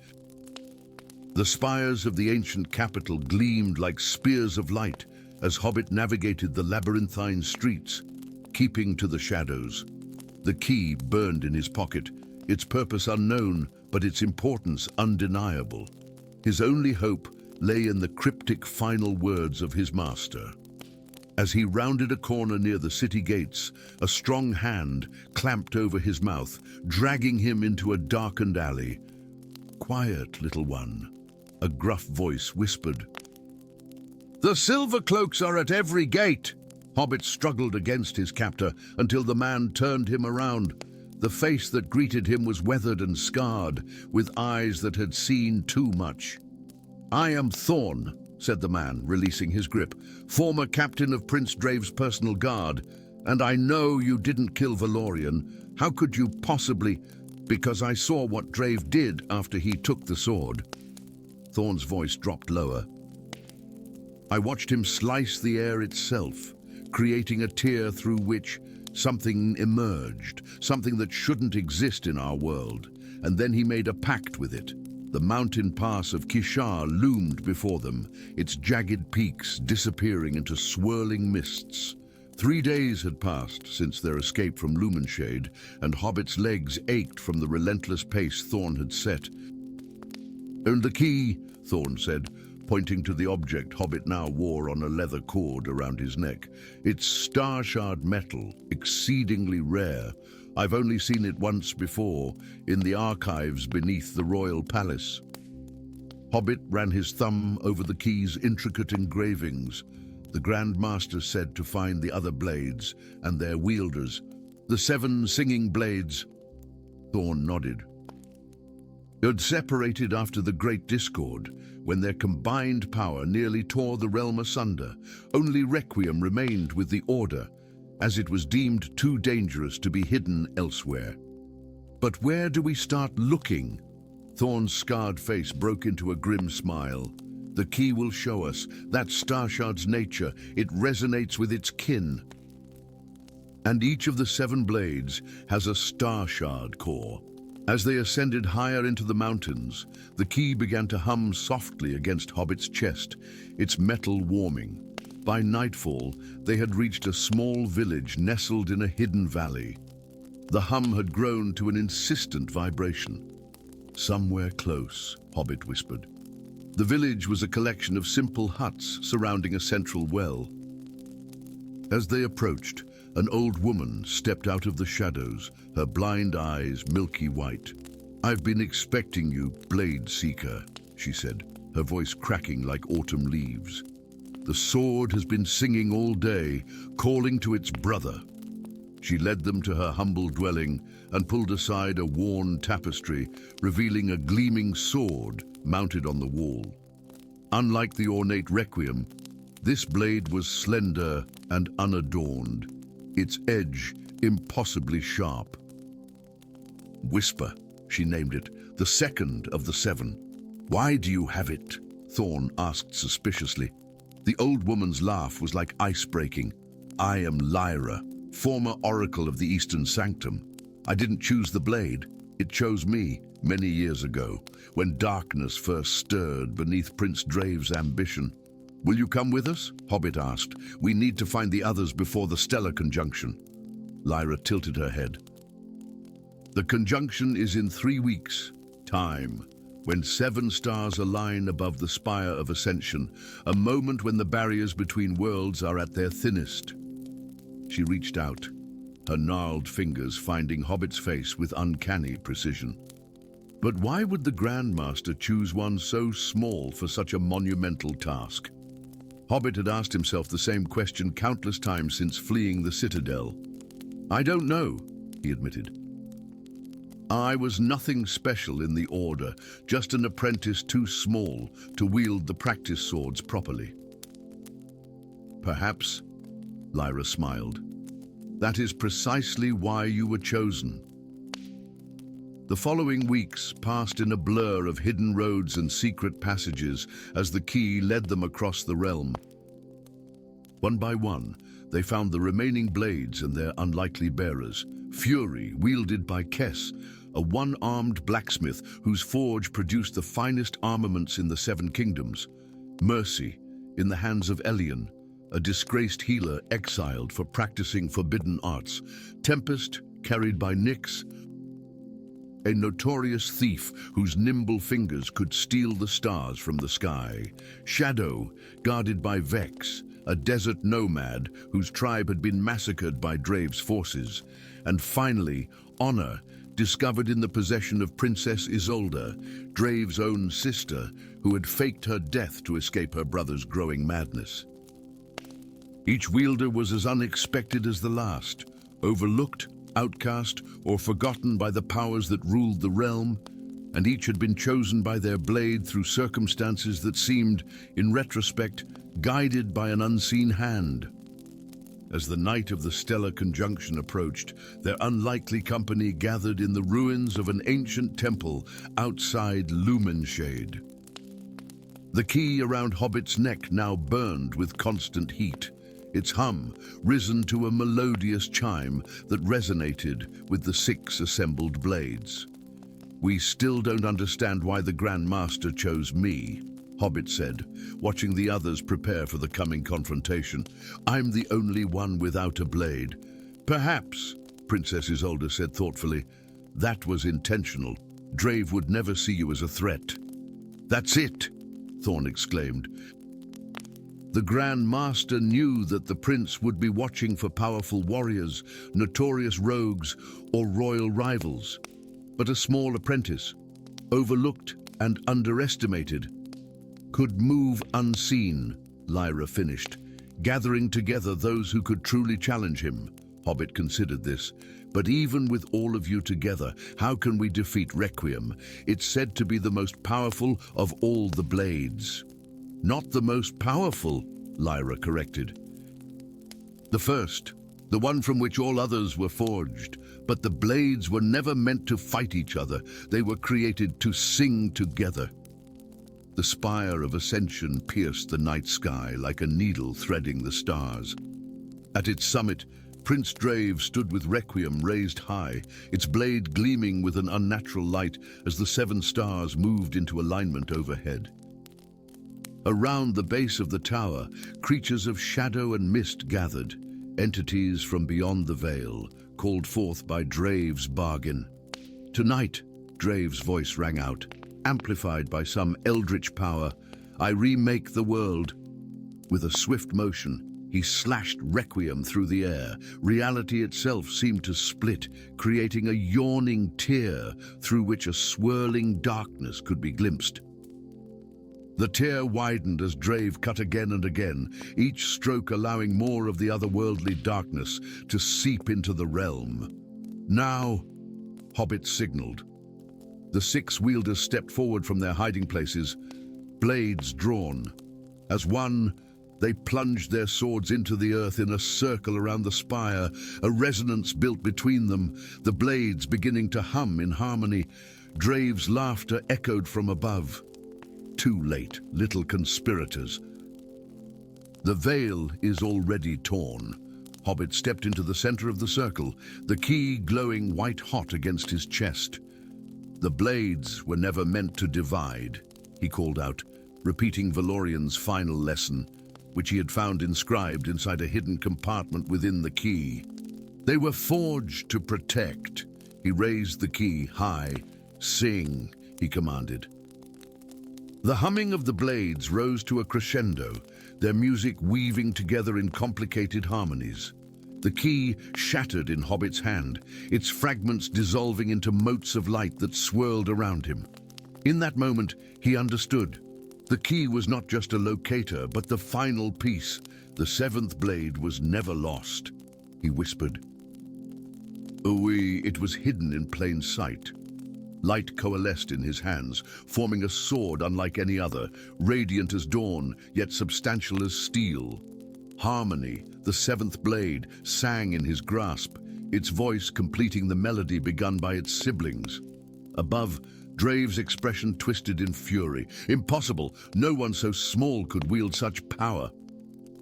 The spires of the ancient capital gleamed like spears of light as Hobbit navigated the labyrinthine streets, keeping to the shadows. The key burned in his pocket, its purpose unknown, but its importance undeniable. His only hope lay in the cryptic final words of his master. As he rounded a corner near the city gates, a strong hand clamped over his mouth, dragging him into a darkened alley. "Quiet, little one," a gruff voice whispered. "The Silver Cloaks are at every gate!" Hobbit struggled against his captor until the man turned him around. The face that greeted him was weathered and scarred, with eyes that had seen too much. "I am Thorn," said the man, releasing his grip, "former captain of Prince Drave's personal guard. And I know you didn't kill Valorian. How could you possibly? Because I saw what Drave did after he took the sword." Thorn's voice dropped lower. "I watched him slice the air itself, creating a tear through which something emerged, something that shouldn't exist in our world. And then he made a pact with it. The mountain pass of Shire loomed before them, its jagged peaks disappearing into swirling mists. 3 days had passed since their escape from Lumenshade, and Hobbit's legs ached from the relentless pace Thorn had set. "And the key," Thorn said, pointing to the object Hobbit now wore on a leather cord around his neck. "It's star-shard metal, exceedingly rare. I've only seen it once before, in the archives beneath the royal palace." Hobbit ran his thumb over the key's intricate engravings. The Grand Master said to find the other blades and their wielders, the 7 singing blades. Thorn nodded. They'd separated after the Great Discord, when their combined power nearly tore the realm asunder. Only Requiem remained with the Order, as it was deemed too dangerous to be hidden elsewhere. But where do we start looking? Thorn's scarred face broke into a grim smile. The key will show us. That Starshard's nature. It resonates with its kin. And each of the 7 blades has a Starshard core. As they ascended higher into the mountains, the key began to hum softly against Hobbit's chest, its metal warming. By nightfall, they had reached a small village nestled in a hidden valley. The hum had grown to an insistent vibration. Somewhere close, Hobbit whispered. The village was a collection of simple huts surrounding a central well. As they approached, an old woman stepped out of the shadows, her blind eyes milky white. "I've been expecting you, Blade Seeker," she said, her voice cracking like autumn leaves. "The sword has been singing all day, calling to its brother." She led them to her humble dwelling and pulled aside a worn tapestry, revealing a gleaming sword mounted on the wall. Unlike the ornate Requiem, this blade was slender and unadorned, its edge impossibly sharp. Whisper, she named it, the second of the 7. "Why do you have it?" Thorn asked suspiciously. The old woman's laugh was like ice breaking. "I am Lyra, former oracle of the Eastern Sanctum. I didn't choose the blade. It chose me many years ago, when darkness first stirred beneath Prince Drave's ambition." "Will you come with us?" Hobbit asked. "We need to find the others before the stellar conjunction." Lyra tilted her head. "The conjunction is in 3 weeks' time, when 7 stars align above the spire of ascension, a moment when the barriers between worlds are at their thinnest." She reached out, her gnarled fingers finding Hobbit's face with uncanny precision. But why would the Grandmaster choose one so small for such a monumental task? Hobbit had asked himself the same question countless times since fleeing the Citadel. "I don't know," he admitted. "I was nothing special in the Order, just an apprentice too small to wield the practice swords properly." "Perhaps," Lyra smiled, "that is precisely why you were chosen." The following weeks passed in a blur of hidden roads and secret passages as the key led them across the realm. One by one, they found the remaining blades and their unlikely bearers. Fury, wielded by Kess, a one-armed blacksmith whose forge produced the finest armaments in the 7 kingdoms. Mercy, in the hands of Elion, a disgraced healer exiled for practicing forbidden arts. Tempest, carried by Nyx, a notorious thief whose nimble fingers could steal the stars from the sky. Shadow, guarded by Vex, a desert nomad whose tribe had been massacred by Drave's forces. And finally, Honor, discovered in the possession of Princess Isolde, Drave's own sister, who had faked her death to escape her brother's growing madness. Each wielder was as unexpected as the last, overlooked, outcast, or forgotten by the powers that ruled the realm, and each had been chosen by their blade through circumstances that seemed, in retrospect, guided by an unseen hand. As the night of the stellar conjunction approached, their unlikely company gathered in the ruins of an ancient temple outside Lumenshade. The key around Hobbit's neck now burned with constant heat, its hum risen to a melodious chime that resonated with the 6 assembled blades. "We still don't understand why the Grand Master chose me," Hobbit said, watching the others prepare for the coming confrontation. "I'm the only one without a blade." "Perhaps," Princess Isolde said thoughtfully, "that was intentional. Drave would never see you as a threat." "That's it," Thorn exclaimed. The Grand Master knew that the prince would be watching for powerful warriors, notorious rogues, or royal rivals. But a small apprentice, overlooked and underestimated, could move unseen, Lyra finished, gathering together those who could truly challenge him. Hobbit considered this, But even with all of you together, how can we defeat Requiem? It's said to be the most powerful of all the blades. Not the most powerful, Lyra corrected. The first, the one from which all others were forged. But the blades were never meant to fight each other. They were created to sing together. The spire of ascension pierced the night sky like a needle threading the stars. At its summit, Prince Drave stood with Requiem raised high, its blade gleaming with an unnatural light as the 7 stars moved into alignment overhead. Around the base of the tower, creatures of shadow and mist gathered, entities from beyond the veil, called forth by Drave's bargain. Tonight, Drave's voice rang out, amplified by some eldritch power. I remake the world. With a swift motion, he slashed Requiem through the air. Reality itself seemed to split, creating a yawning tear through which a swirling darkness could be glimpsed. The tear widened as Drave cut again and again, each stroke allowing more of the otherworldly darkness to seep into the realm. Now, Hobbit signaled. The 6 wielders stepped forward from their hiding places, blades drawn. As one, they plunged their swords into the earth in a circle around the spire, a resonance built between them, the blades beginning to hum in harmony. Drave's laughter echoed from above. Too late, little conspirators. The veil is already torn. Hobbit stepped into the center of the circle, the key glowing white-hot against his chest. The blades were never meant to divide, he called out, repeating Valorian's final lesson, which he had found inscribed inside a hidden compartment within the key. They were forged to protect. He raised the key high. Sing, he commanded. The humming of the blades rose to a crescendo, their music weaving together in complicated harmonies. The key shattered in Hobbit's hand, its fragments dissolving into motes of light that swirled around him. In that moment, he understood. The key was not just a locator, but the final piece. The 7th blade was never lost, he whispered. It was hidden in plain sight. Light coalesced in his hands, forming a sword unlike any other, radiant as dawn, yet substantial as steel. Harmony, the 7th blade, sang in his grasp, its voice completing the melody begun by its siblings. Above, Drave's expression twisted in fury. Impossible! No one so small could wield such power.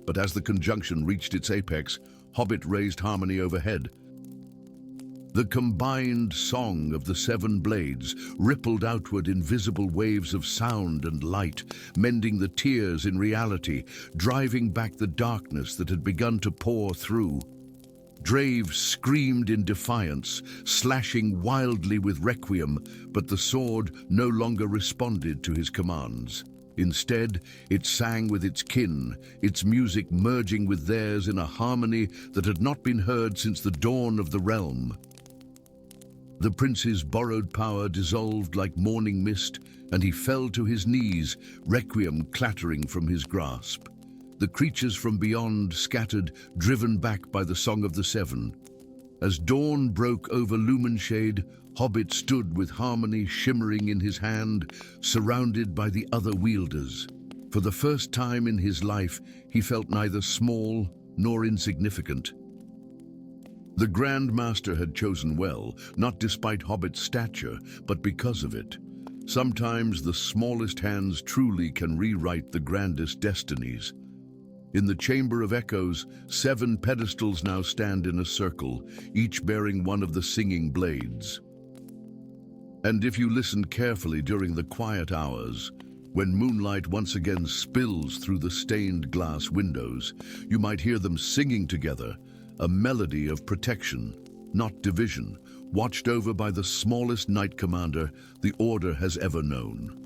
But as the conjunction reached its apex, Hobbit raised harmony overhead. The combined song of the 7 blades rippled outward in visible waves of sound and light, mending the tears in reality, driving back the darkness that had begun to pour through. Drave screamed in defiance, slashing wildly with Requiem, but the sword no longer responded to his commands. Instead, it sang with its kin, its music merging with theirs in a harmony that had not been heard since the dawn of the realm. The prince's borrowed power dissolved like morning mist, and he fell to his knees, Requiem clattering from his grasp. The creatures from beyond scattered, driven back by the Song of the 7. As dawn broke over Lumenshade, Hobbit stood with harmony shimmering in his hand, surrounded by the other wielders. For the first time in his life, he felt neither small nor insignificant. The Grand Master had chosen well, not despite Hobbit's stature, but because of it. Sometimes the smallest hands truly can rewrite the grandest destinies. In the Chamber of Echoes, 7 pedestals now stand in a circle, each bearing one of the singing blades. And if you listen carefully during the quiet hours, when moonlight once again spills through the stained glass windows, you might hear them singing together, a melody of protection, not division, watched over by the smallest knight commander the Order has ever known.